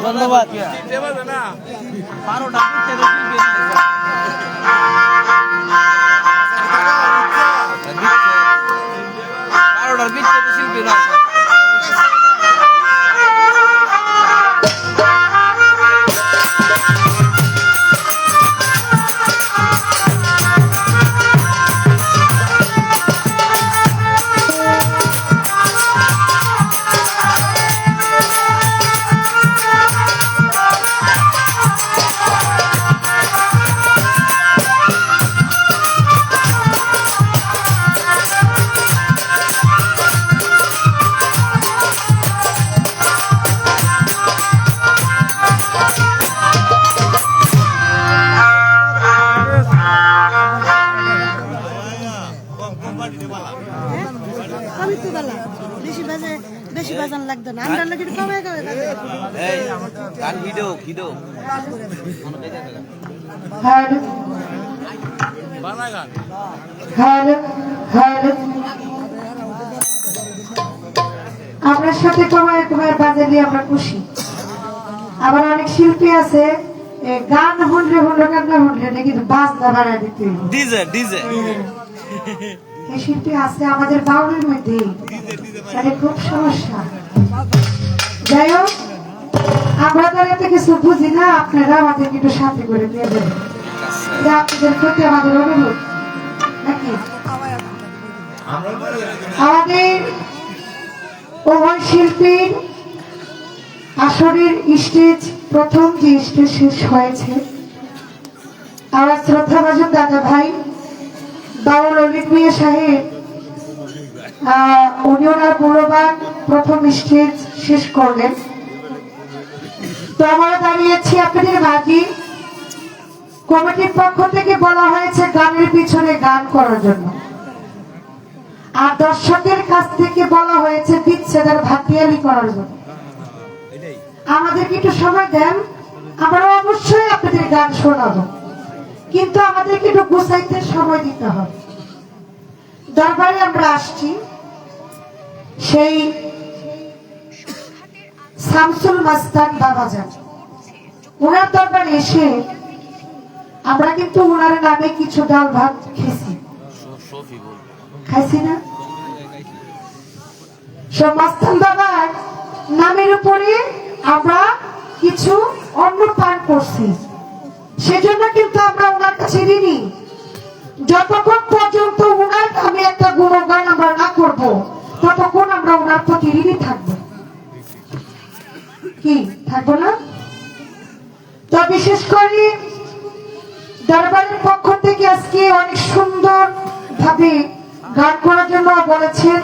ধন্যবাদ শিল্পী নয় আমি তো গেলাম বেশি বাজান লাগতো না আমরা লাগি কমে গেলে এই গান ভিডিও হ্যালো হ্যালো হ্যালো আপনার সাথে কমায় কমায় বাজালে আমরা খুশি। আবার অনেক শিল্পী আছে গান হলে হলো গান না হলে না কিন্তু বাজনা বাড়ায় দিতে হবে। ডিজে এই শিল্পী আছে আমাদের বাউলের মধ্যে, তাহলে খুব সমস্যা। যাই হোক, আমরা তো এত কিছু বুঝি না, আপনারা আমাদেরকে একটু সাথে করে দিয়ে দেবেন, এটা আপনাদের প্রতি আমাদের অনুরোধ নাকি। আমাদের উভয় শিল্পীর আসরের স্টেজ প্রথম যে স্টেজ শেষ হয়েছে, আমার শ্রদ্ধাভাজন দাদা ভাই বাউল অলিক মিয়া সাহেব উনি ওনার মূল্যবান প্রথম স্টেজ শেষ করলেন। তো আমরা দাঁড়িয়েছি আপনাদের মাঝে। কমিটির পক্ষ থেকে বলা হয়েছে গানের পিছনে গান করার জন্য, আর দর্শকের কাছ থেকে বলা হয়েছে বিচ্ছেদের ভাতিয়ালি করার জন্য। আমাদেরকে একটু সময় দেন, আমরা অবশ্যই আপনাদের গান শোনাবো, কিন্তু আমাদেরকে একটু গুছাইতে সময় দিতে হবে। দরবারে আমরা আসছি সেই শামসুল মাস্তান বাবাজান, ওনার দরবারে এসে আমরা কিন্তু ওনার নামে কিছু ডাল ভাত খাইছি না। সব মাস্তান বাবার নামের উপরে আমরা কিছু অন্ন পান করছি, সেজন্য কিন্তু আমরা ওনার কাছে ঋণী। যতক্ষণ পর্যন্ত ওনার নামে একটা গুণগান আমরা না করব, ততক্ষণ আমরা ওনার প্রতি ঋণী থাকবো। কি থাকবো না? তো বিশেষ করে দরবারের পক্ষ থেকে আজকে অনেক সুন্দর ভাবে গান করার জন্য বলেছেন।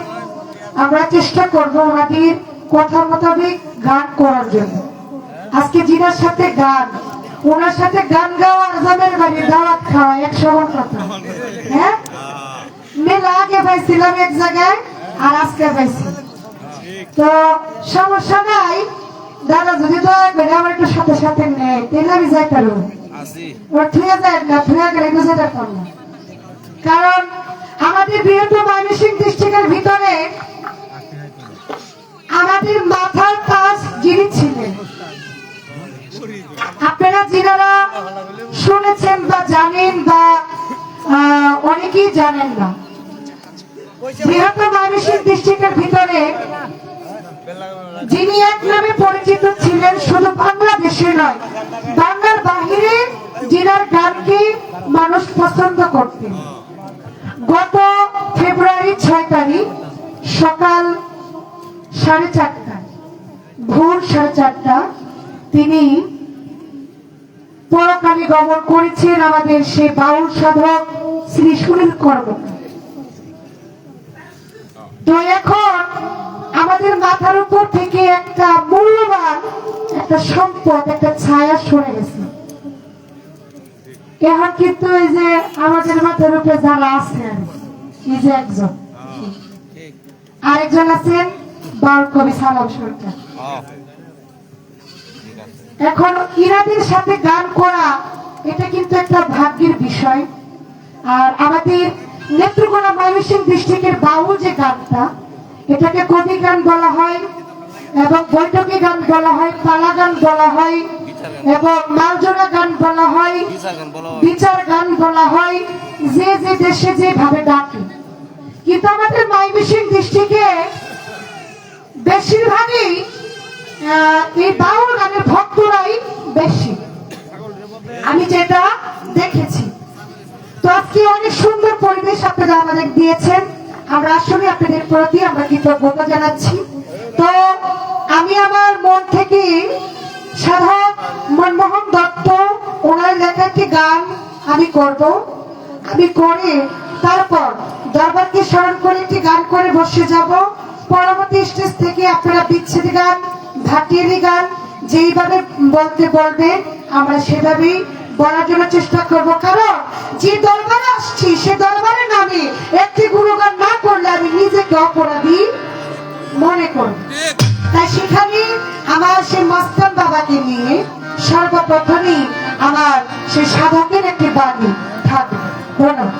আমরা চেষ্টা করবো ওনাদের কথা মোতাবেক গান করার জন্য। আজকে জিনার সাথে গান, ওনার সাথে গান গাওয়া আজামের বাড়ি দাওয়াত খাওয়া এক সমান কথা। হ্যাঁ, মেলা আগে পাইছিলাম এক জায়গায়, আর আজকে পাইছি, তো সমস্যা নাই। দাদা যদি দয়া করে আমার একটু সাথে সাথে নেয়, তাহলে আমি যাই পারবো। ওর থুয়ে যায় না, থুয়ে গেলে যেটা করবো। কারণ আমাদের বৃহত্তম ময়মনসিংহ ডিস্ট্রিক্টের ভিতরে আমাদের মাথার তাজ যিনি ছিলেন, আপনারা যিনারা শুনেছেন বা জানেন বা অনেকেই জানেন না, বৃহত্তম ময়মনসিংহ ডিস্ট্রিক্টের ভিতরে যিনি এক নামে পরিচিত ছিলেন, শুধু বাংলাদেশে নয়, বাংলার বাহিরে যিনার গানকে মানুষ পছন্দ করতেন। গত ফেব্রুয়ারি 6 তারিখ সকাল 4:30, ভোর 4:30 তিনি পরকালে গমন করেছেন আমাদের সে বাউল সাধক শ্রী সুনীল কর্মকার। তো এখন আমাদের মাথার উপর থেকে একটা মূল্যবান একটা সম্পদ, একটা ছায়া সরে গেছে। এখন কিন্তু এই যে আমাদের মাথার উপরে যারা আছেন, এই যে একজন, আরেকজন আছেন বাউল কবি সালাম সরকার। এখন ইরাদের সাথে গান করা এটা কিন্তু একটা ভাগ্যের বিষয়। আর আমাদের নেত্রকোনা ময়মনসিংহ ডিস্ট্রিক্টের বাউল যে গানটা, এটাকে কবি গান বলা হয় এবং বৈঠকি গান বলা হয়, পালা গান বলা হয় এবং মালজোড়া গান বলা হয়, বিচার গান বলা হয়, যে যে দেশে যেভাবে ডাকে। কিন্তু আমাদের ময়মনসিংহ ডিস্ট্রিক্টে বেশিরভাগই এই বাউল গানের ভক্তরাই বেশি, আমি যেটা দেখেছি। তো আজকে অনেক সুন্দর পরিবেশ আপনারা আমাদের দিয়েছেন, আমরা আসলে আপনাদের প্রতি আমরা কৃতজ্ঞতা জানাচ্ছি। তো আমি আমার মন থেকে সাধক মনমোহন দত্ত ওনার লেখা একটি গান আমি করব, আমি করে তারপর দরবারকে স্মরণ করে একটি গান করে বসে যাব। পরবর্তী স্টেজ থেকে আপনারা বিচ্ছেদ গান, ভাটিয়ালি গান যেইভাবে বলতে বলবেন আমরা সেভাবেই বলার জন্য চেষ্টা করব। কারণ যে দরবারে আসছি সে দরবারের নামে একটি গুণগান না করলে আমি নিজেকে অপরাধী মনে করব। তাই সেখানে আমার সেই মস্তান বাবাকে নিয়ে সর্বপ্রথমেই আমার সেই সাধকের একটি বাণী থাকবে। ধন্যবাদ।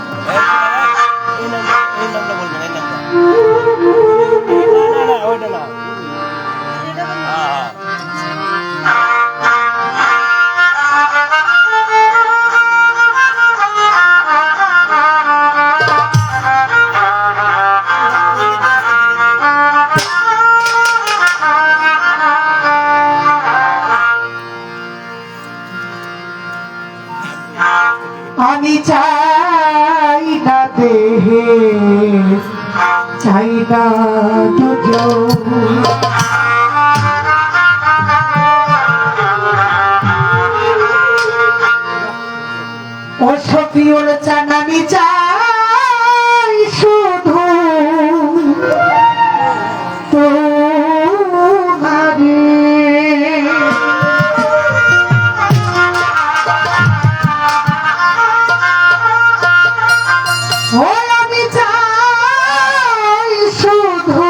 ওইটা না। আমি চাই না দেহে, চাই না দুজন, ও শফিউল চান আমি চাই শুধু তোমারে। আমি চাই শুধু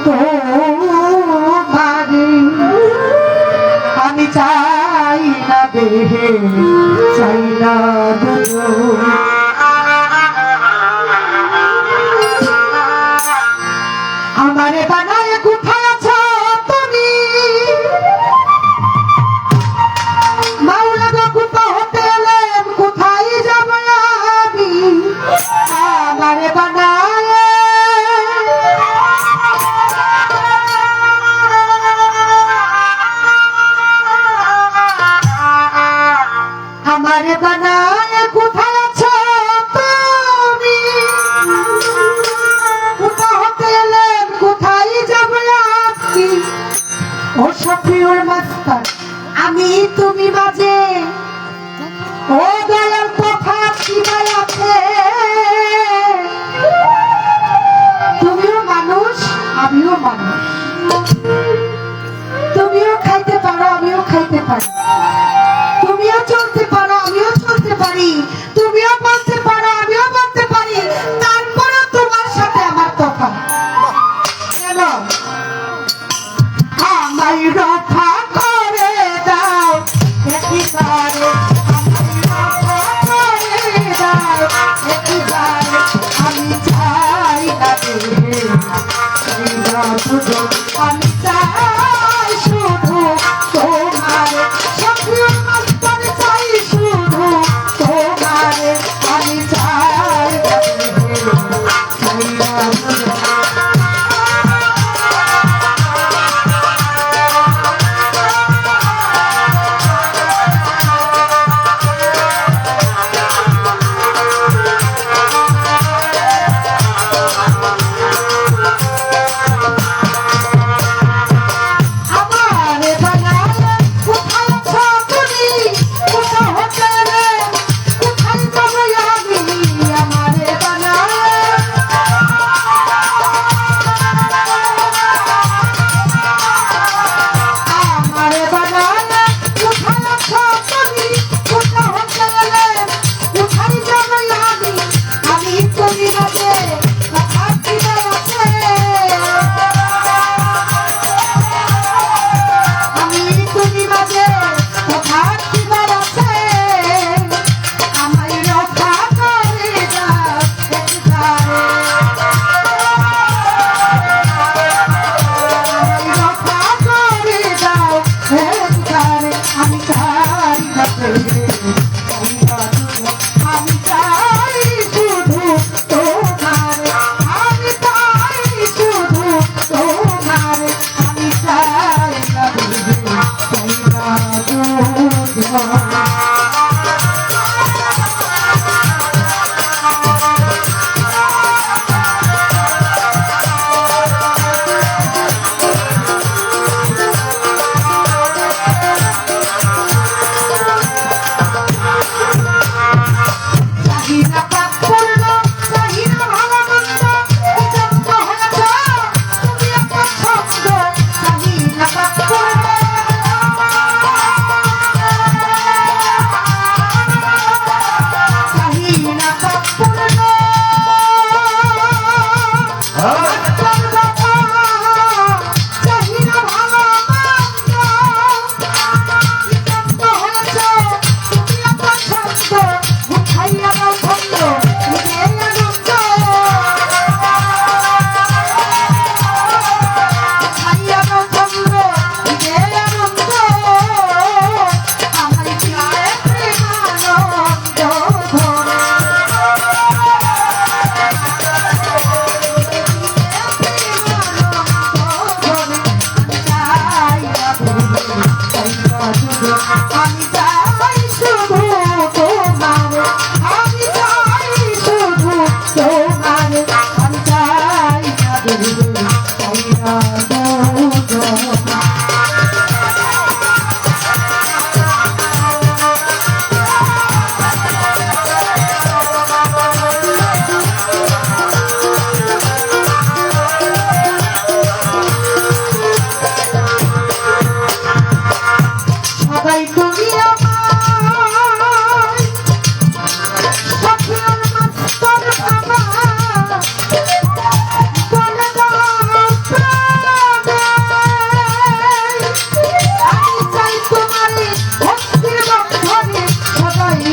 তোমারে, আমি চাই না দেহে, চাই না দুজন। আমারে বানায় কোথায় আছো তুমি, মাওলা গো কোথায় হতে এলেন, কোথায় যাব আমি। আমারে বানায় আমারে বানায় কোথায় আছো তুমি, কোথায় হতে এলেন, কোথায় যাব আমি। ও শফিউল মাস্টার আমি তুমি মাঝে, ও দয়াল তফাৎ কি আছে। তুমিও মানুষ আমিও মানুষ, তুমিও খাইতে পারো আমিও খাইতে পারি, তুমিও চলতে পারো আমিও চলতে পারি, তুমিও বলতে পারো আমিও বলতে পারি, তারপরে তোমার সাথে আমার তফাৎ কেন? আমায় রক্ষা করে দাও,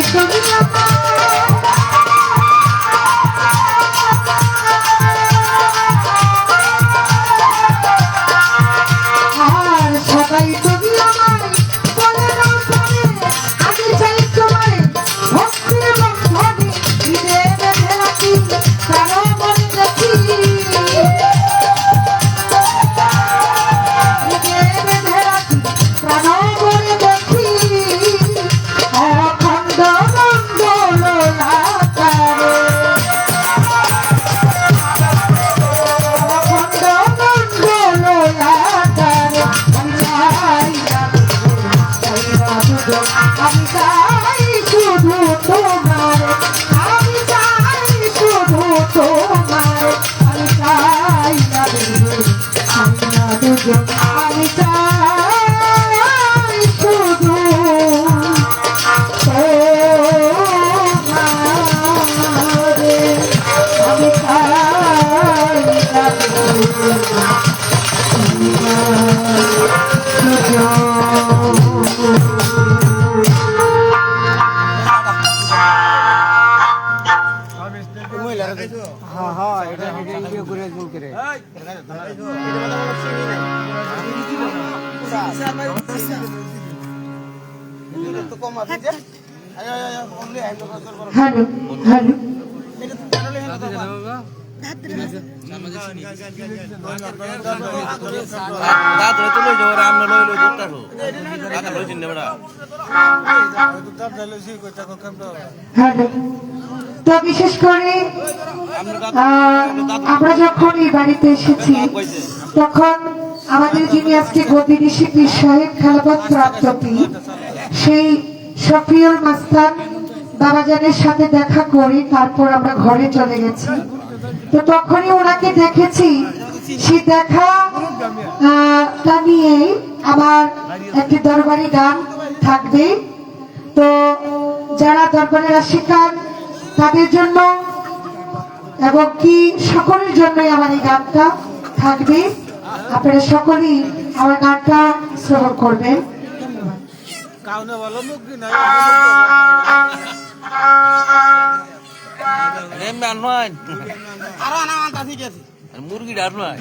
তুমি আমার আর সবাই তুমি আমার বলে দাও তবে আমি চাই তোমার ভক্তির বন্ধনে ফিরে বেঁধে রাখি কারো মনে রাখি ফিরে বেঁধে রাখি কারো মনে রাখি অখণ্ড মঙ্গল লাগারে অখণ্ড মঙ্গল লাগারে আমি চাই শুধু তোমার আমি চাই শুধু তোমার আমি চাই না দুজন আমি চাই শুধু তোমার আমি চাই না হ্যাঁ হ্যাঁ এটা ইয়ে করে জুল করে হ্যালো হ্যালো রাত হতে লই যাও রাম লই লই দুটা হো টাকা লই চিন্নে বড়া হ্যালো তো বিশেষ করে আমরা যখন এই বাড়িতে এসেছি তখন আমাদের যিনি আজকে গদিনী শিল্পী সাহেব খেলাপথ প্রাপ্তি সেই শফিউল মাস্তান বাবাজানের সাথে দেখা করি তারপর আমরা ঘরে চলে গেছি তো তখনই ওনাকে দেখেছি সেই দেখা তা নিয়ে আমার একটি দরবারি গান থাকবে তো যারা দরবারের আশিকান তাদের জন্য এবং কি সকলের জন্যই আমার এই গানটা থাকবে আপনারা সকলেই আমার গানটা শ্রবণ করবেন এম গান নয় আরো না আনতা ঠিক আছে মুরগি ডার নয়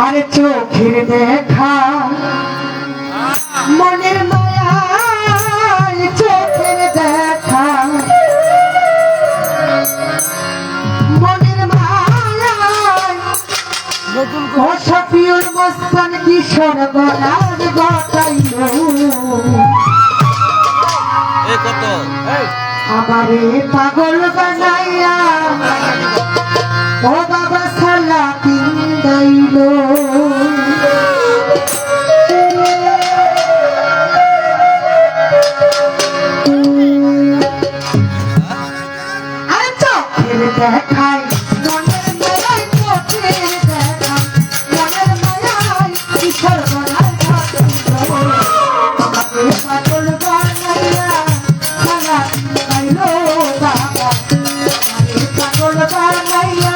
আরে চোখের দেখা মনের মায়া চোখের দেখা মনের মায়া ও শফিউল মাস্তান কিশোর গলার গটাইল এ কত আমারে পাগল বানাইয়া ও বাবা সালা পিন্দাইল আর চোখের দেখায় মনের মায়ায় চোখের দেখা মনের মায়ায় কিশোর গলার গটাইল আমারে পাগল বানাইয়া সালা পিন্দাইল বাবা আমারে পাগল বানাইয়া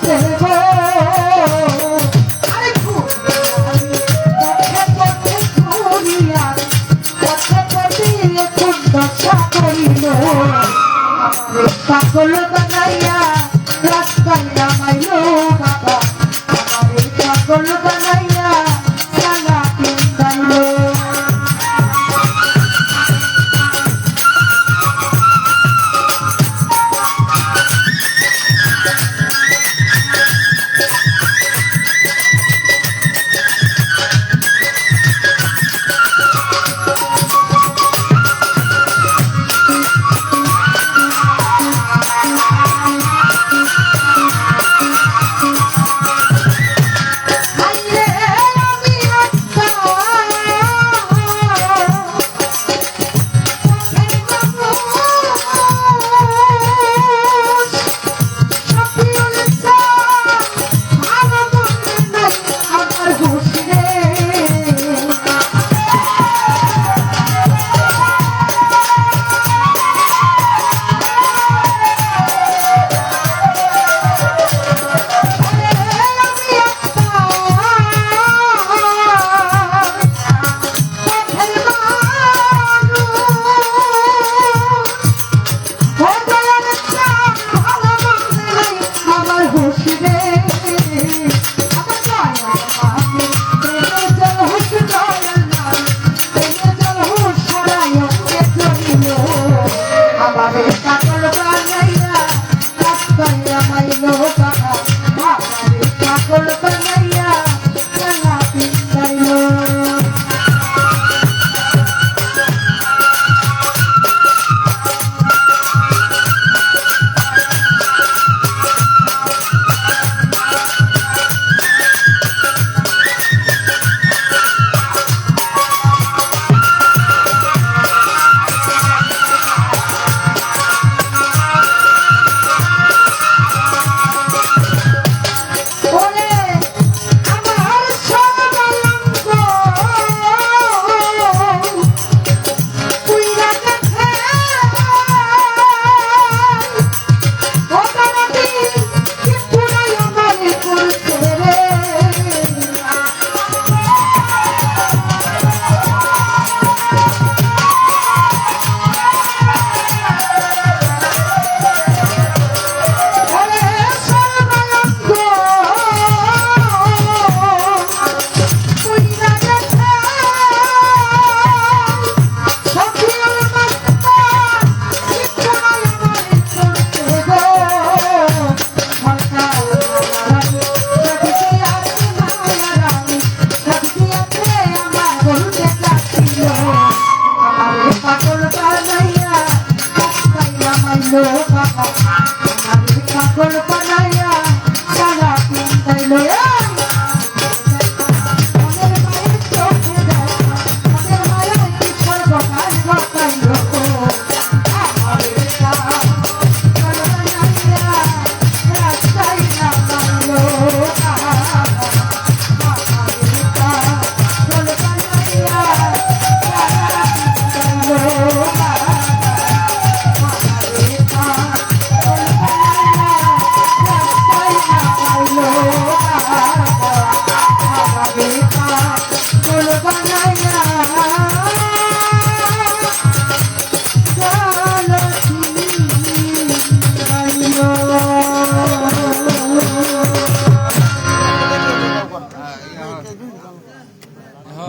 করছে গো আরে পথে পথে ঘুরিয়া পথে পথে এখন দশা করিল আমারে পাগল বানাইয়া রাস্তায় নামাইলো বাবা আমারে পাগল বানাইয়া সালা পিন্দাইলো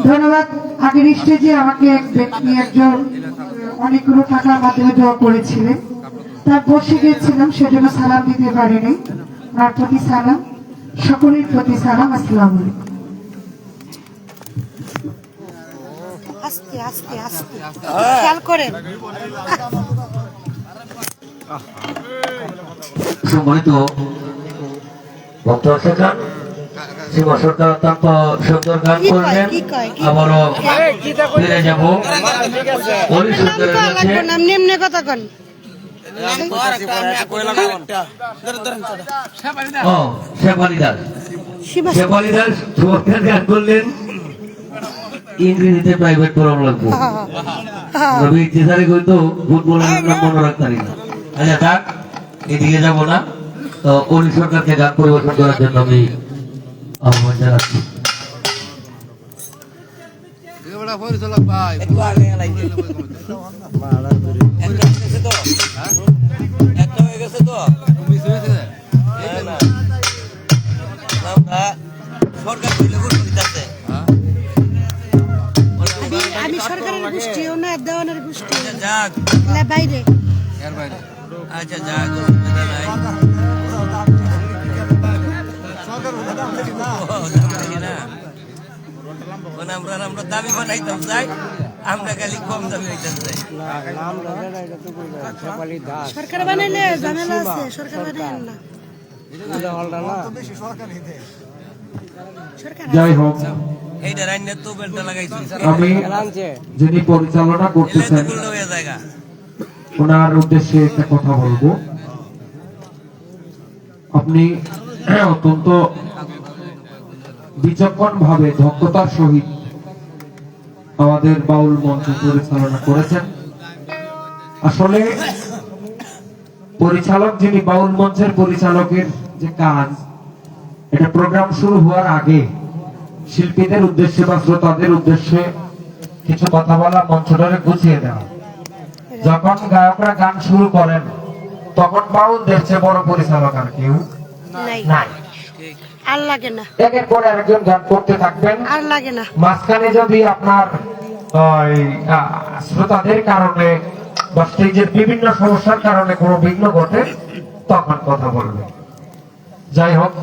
ধন্যবাদ। আগের স্টেজে আমাকে এক ব্যক্তি একজন অনেকগুলো টাকার মাধ্যমে দোয়া করেছিলেন, তার বসে গিয়েছিলাম সেজন্য সালাম দিতে পারিনি। তার প্রতি সালাম, সকলের প্রতি সালাম। আসসালামু আলাইকুম। আস্তে আস্তে আস্তে খেয়াল করেন। সম্মানিত ভক্ত সেখান সীমা সরকার অত্যন্ত সুন্দর গান করলেন। আবারও ফিরে যাবো অলি সরকারের কাছে। নিম্নে কথা কন। ও শেফালি দাস, শেফালি দাস চমৎকার গান করলেন। ইংরেজিতে প্রাইভেট পড়ানো লাগবো, রবি টিচারে কইতো ফুটবলের নাম মনে রাখতারি না। আচ্ছা থাক, এদিকে যাবো না। তো অলি সরকারকে গান পরিবেশন করার জন্য আমি আহ্বান জানাচ্ছি। একটু আগে লাইতে একটা হয়ে গেছে তো একটা হয়ে গেছে তো না না সরকার দিলে ভুল দিতেছে আমি সরকারের গোষ্ঠীও না দেওয়ানের গোষ্ঠী যাক না বাইরে আচ্ছা যাক অসুবিধা নাই আমরা দাবি বানাইতাম চাই আমরা খালি কম দাবি হইতাম চাই সরকার বানাইলে ঝামেলা আছে সরকার বানাইন না সরকার যাই হোক, এইটা রান্নার তো বেলটা লাগাইছি আমি যিনি পরিচালনা করতেছেন এলে হয়ে জায়গা ওনার উদ্দেশ্যে একটা কথা বলবো। আপনি অত্যন্ত বিচক্ষণ ভাবে দক্ষতার সহিত আমাদের বাউল মঞ্চ পরিচালনা করেছেন। আসলে পরিচালক যিনি, বাউল মঞ্চের পরিচালকের যে কাজ, এটা প্রোগ্রাম শুরু হওয়ার আগে শিল্পীদের উদ্দেশ্যে বা শ্রোতাদের উদ্দেশ্যে কিছু কথা বলা, মঞ্চটারে গুছিয়ে দেওয়া। যখন গায়করা গান শুরু করেন তখন বাউলদের চেয়ে বড় পরিচালক আর কেউ নাই নাই। আর লাগে না একের পর একজন গান করতে থাকবেন, আর লাগে না মাঝখানে যদি আপনার ওই, শ্রোতাদের কারণে বা স্টেজের বিভিন্ন সমস্যার কারণে কোনো বিঘ্ন ঘটে তখন কথা বলবে। যাই হোক,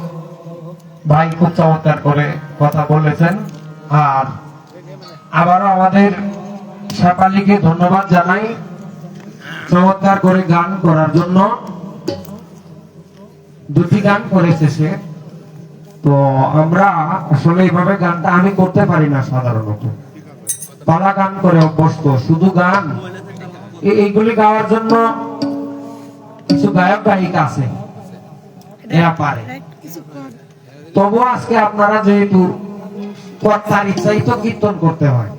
ভাই খুব চমৎকার করে কথা বলেছেন। আর আবারও আমাদের শেফালিকে ধন্যবাদ জানাই চমৎকার করে গান করার জন্য। দুটি গান করেছে সে। তো আমরা আসলে এইভাবে গানটা আমি করতে পারি না সাধারণত, পালা গান করে অভ্যস্ত। শুধু গান এইগুলি গাওয়ার জন্য কিছু গায়ক গায়িকা আছে, এরা পারে। কিছু কর তবু আজকে আপনারা যেহেতু কর্তার ইচ্ছাই তো কীর্তন করতে হয়,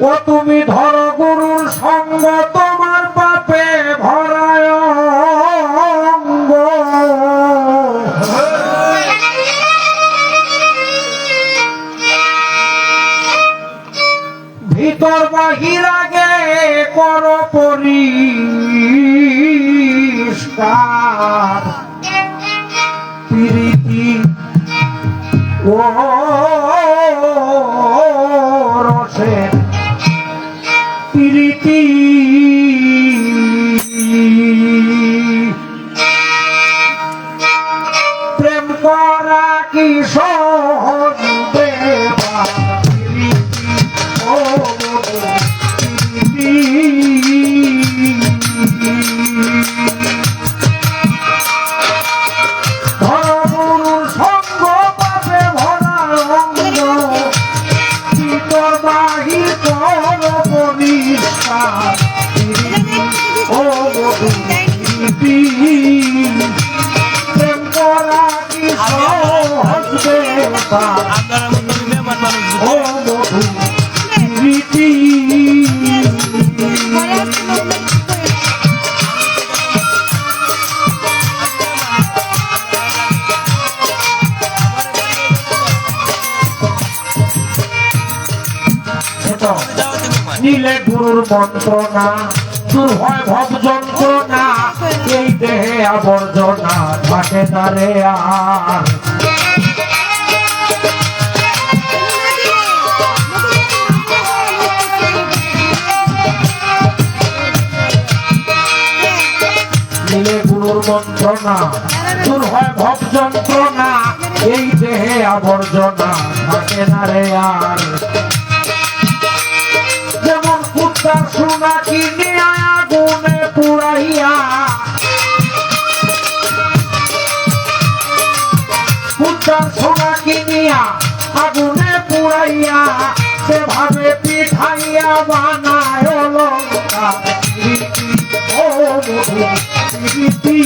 ও তুমি ধরো গুরুর সঙ্গ, তোমার পাপে ভরায় অঙ্গ। ভিতর বাহির আগে কর পরিষ্কার, প্রীতি ও রসের প্রীতি প্রেম করা কি সহজ দেবা, প্রীতি ও প্রীতি ধর্মগুরুর সঙ্গ পাবে ভরা অঙ্গ, ভিতর বাহির কর পরিষ্কার, ও প্রীতি প্রেম করা কি সহজ দেবা, আপনারা মতো মেহমান মানুষ ও প্রীতি। নীলে গুরুর মন্ত্রণা দূর হয় ভব যন্ত্রণা, এই দেহে আবর্জনা থাকে তারে আর। নীলে গুরুর মন্ত্রণা দূর হয় ভব যন্ত্রণা, এই দেহে আবর্জনা থাকে না রে আর। যেমন কুত্তার সোনা কিনে আগুনে পুড়াইয়া তার সোনা কিনিয়া আগুনে পুড়াইয়া সেভাবে পিঠাইয়া বানায় লঙ্কা রীতি ও মধু রীতি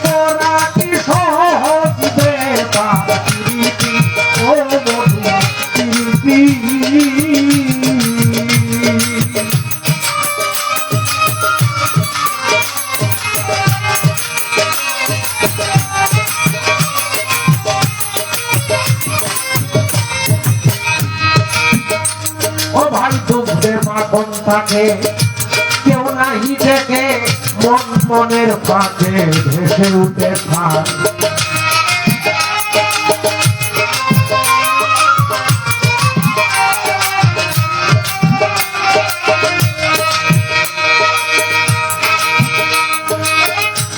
করা কি সহজ ব্যাপার রীতি ও মধু রীতি ও ভাই দুধে মাখন থাকে কেউ নাহি দেখে মন মনের পাশে ভেসে উঠে থাক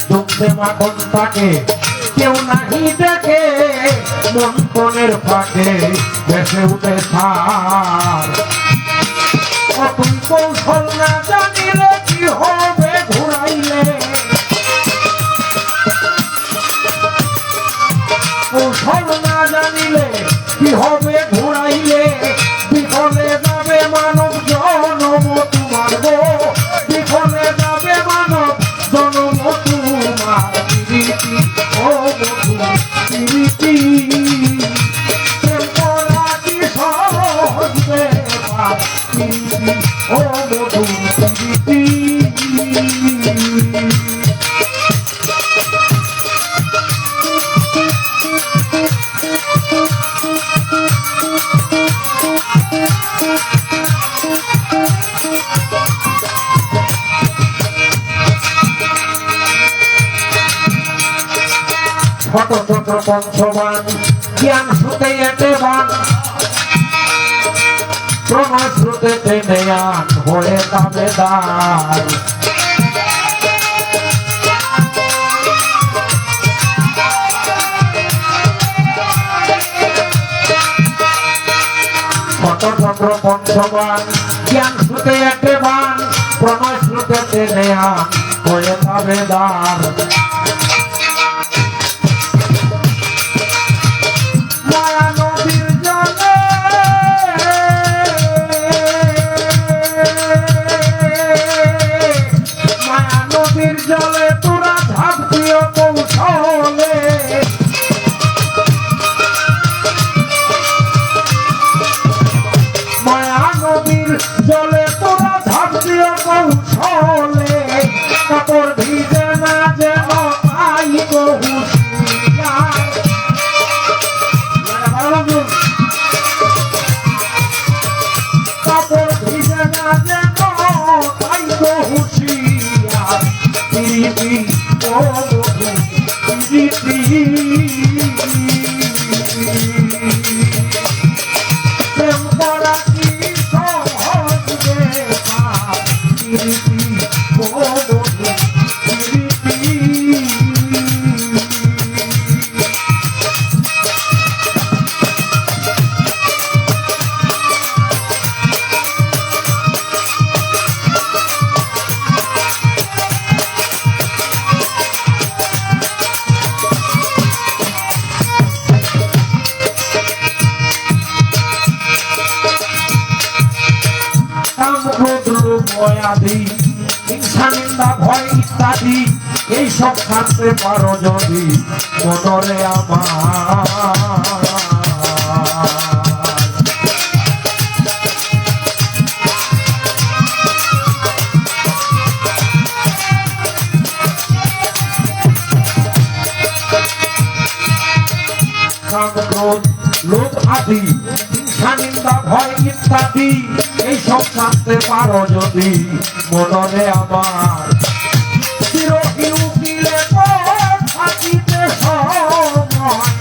দুধে মাখন থাকে কেউ নাহি দেখে মন মনের পাশে ভেসে উঠে থাক তুই কৌশল না জানিলে কি হবে ঘুরাইলে কৌশল না জানিলে কি হবে ঘুরাইলে বিফলে যাবে মানব জনম তোমার গো বিফলে যাবে মানব জনম তোমার রীতি ও মধু রীতি ও মধু রীতি ছোট ছোট পঞ্চবান জ্ঞান সুতে এতে বান প্রণয় শ্রুতে টেনে আন হয়ে দাবেদার ছোট ছোট পঞ্চবান জ্ঞান শ্রুতে এতে বান প্রণয় শ্রুতে টেনে আন হয়ে দাবেদার জলে তোরা ঝাঁপ দিও কৌশলে মায়া নদীর জলে তোরা ঝাঁপ দিও কৌশলে কাপড় ভিজে না যেন পাই কাপড় ভিজে না যেন পাই হুশিয়ার রীতি ও মধু রীতি প্রেম করা কি সহজ ব্যাপার রীতি ও মধু রীতি আদি হিংসা নিন্দা ভয় ইত্যাদি এইসব থাকতে পারো যদি মনরে আমার কাম ক্রোধ লোভ আদি হিংসা নিন্দা ভয় ইত্যাদি এইসব থাকতে পারো যদি মনরে আমার চিরহি উকিলে থাকিতে সময়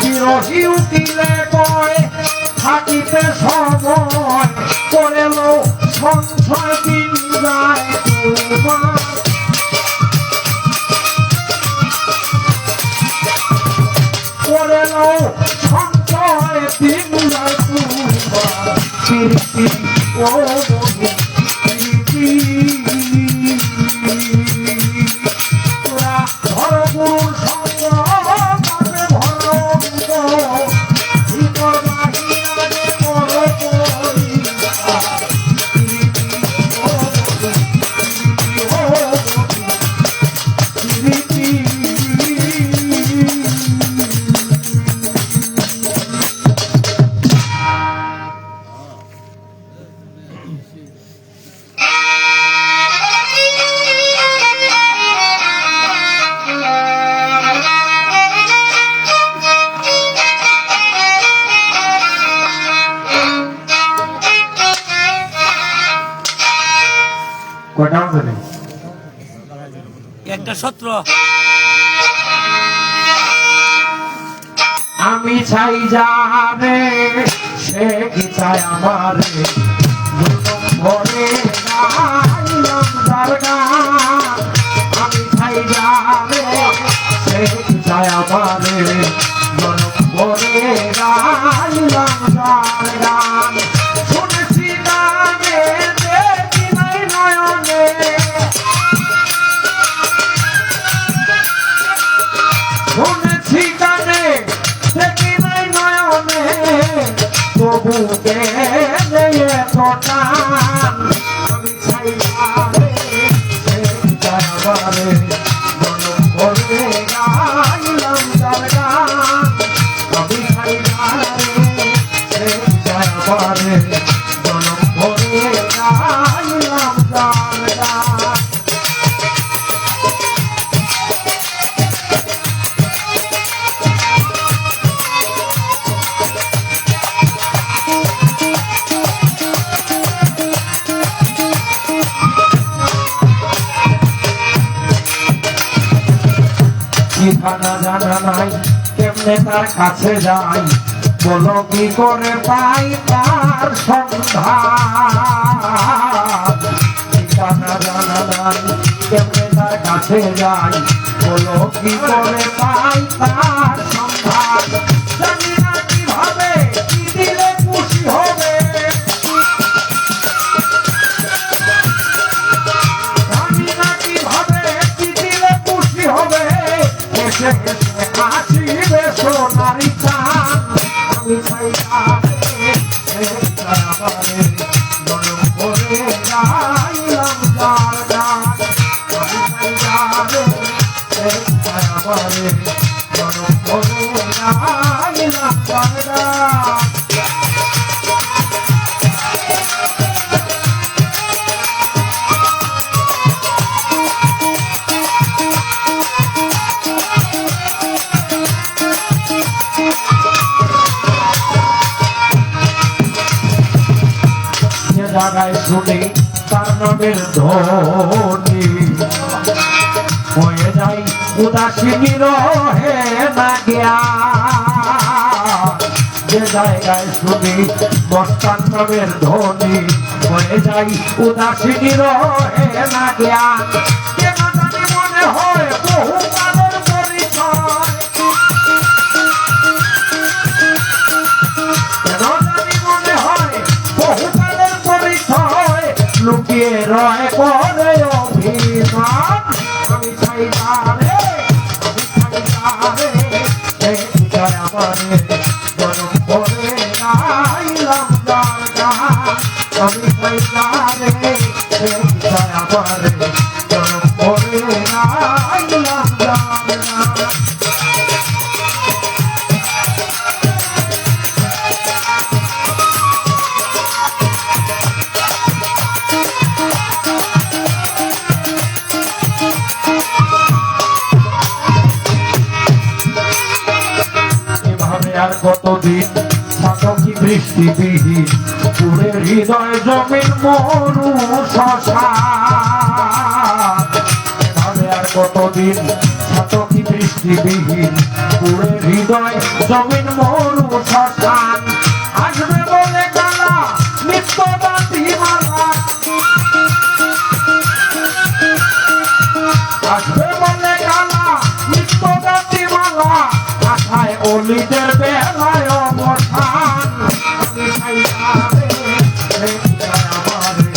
চিরহি উকিলে কয় থাকিতে সময় করেল সংশয় দিন যায় তোমার করেল সঞ্চয় দিন যায় তোমার কীর্তি ও মধু কীর্তি কয়টা আছে রে? 1:17 আমি চাই যারে সে কি চায় আমারে জনম ভরে গাইলাম যার গান। আমি চাই যারে সে কি চায় আমারে জনম ভরে গাইলাম যার গান। শুনেছি গানে দেখি নাই নয়নে, শুনেছি গানে দেখি নাই নয়নে, তবু কেনে এত টান। আমি চাই যারে সে কি চায় আমারে জনম ভরে গাইলাম যার গান। আমি চাই যারে সে কি চায় আমারে জনম ভরে গাইলাম যার গান। ঠিকানা জানা নাই কেমনে তার কাছে যাই, বলো কি করে পাই তার সন্ধান। ঠিকানা জানা নাই কেমনে তার কাছে যাই, বলো কি করে পাই তার সন্ধান। জানি না কিভাবে কি দিলে খুশি হবে, জানি না কিভাবে কি দিলে খুশি হবে, এসে এসে আসিবে সোনারি চাঁদ। আমি চাই যারে সে কি চায় আমারে জনম ভরে গাইলাম যার গান। আমি চাই যারে সে কি চায় আমারে জনম ভরে গাইলাম যার গান। যে জায়গায় শুনি তার নামের ধ্বনি, হয়ে যাই উদাসী রহে না জ্ঞান। যে জায়গায় শুনি মস্তান নামের ধ্বনি, হয়ে যাই উদাসী রহে না জ্ঞান। কেন জানি মনে হয় বহু কালের পরিচয়, কেন জানি মনে হয় বহুকালের পরিচয়, লুকিয়ে রয় করে অভিমান। আমি চাই যারে, আমি চাই যারে সে কি চায় আমারে জনম ভরে গাইলাম যার গান। আমি চাই যারে সে কি চায় আমারে জনম ভরে গাইলাম যার গান। এভাবে আর কতদিন থাকো কি বৃষ্টিবিহীন, পুরে হৃদয় জমিন মরু শ্মশান। এভাবে আর কতদিন থাকো কি বৃষ্টিবিহীন, পুরে হৃদয় জমিন মরু শ্মশান। আসবে বলে কালা নিত্য দাঁতি মালা, আসবে বলে কালা নিত্য দাঁতি মালা, আশায় অলিদের বেলায় অবসান। আমি চাই যারে সে কি চায় আমারে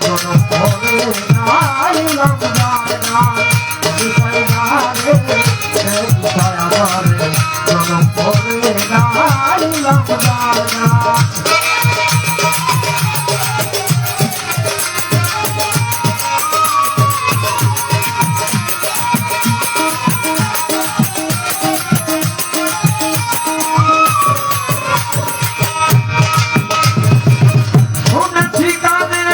জনম ভরে গাইলাম যার গান। আমি চাই যারে সে কি চায় আমারে জনম ভরে গাইলাম যার গান। শুনেছি গানে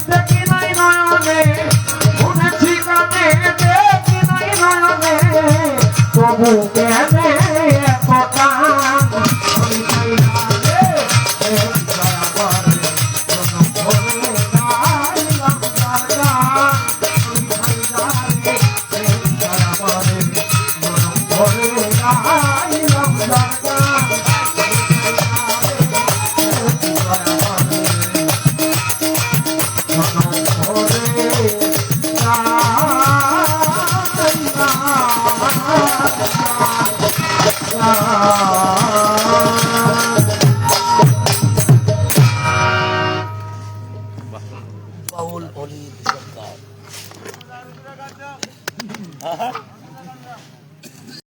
দেখি নাই নয়নে, শুনেছি গানে দেখি নাই নয়নে, তবু কেনে এত টান। আমি চাই যারে সে কি চায় আমারে জনম ভরে গাইলাম যার গান।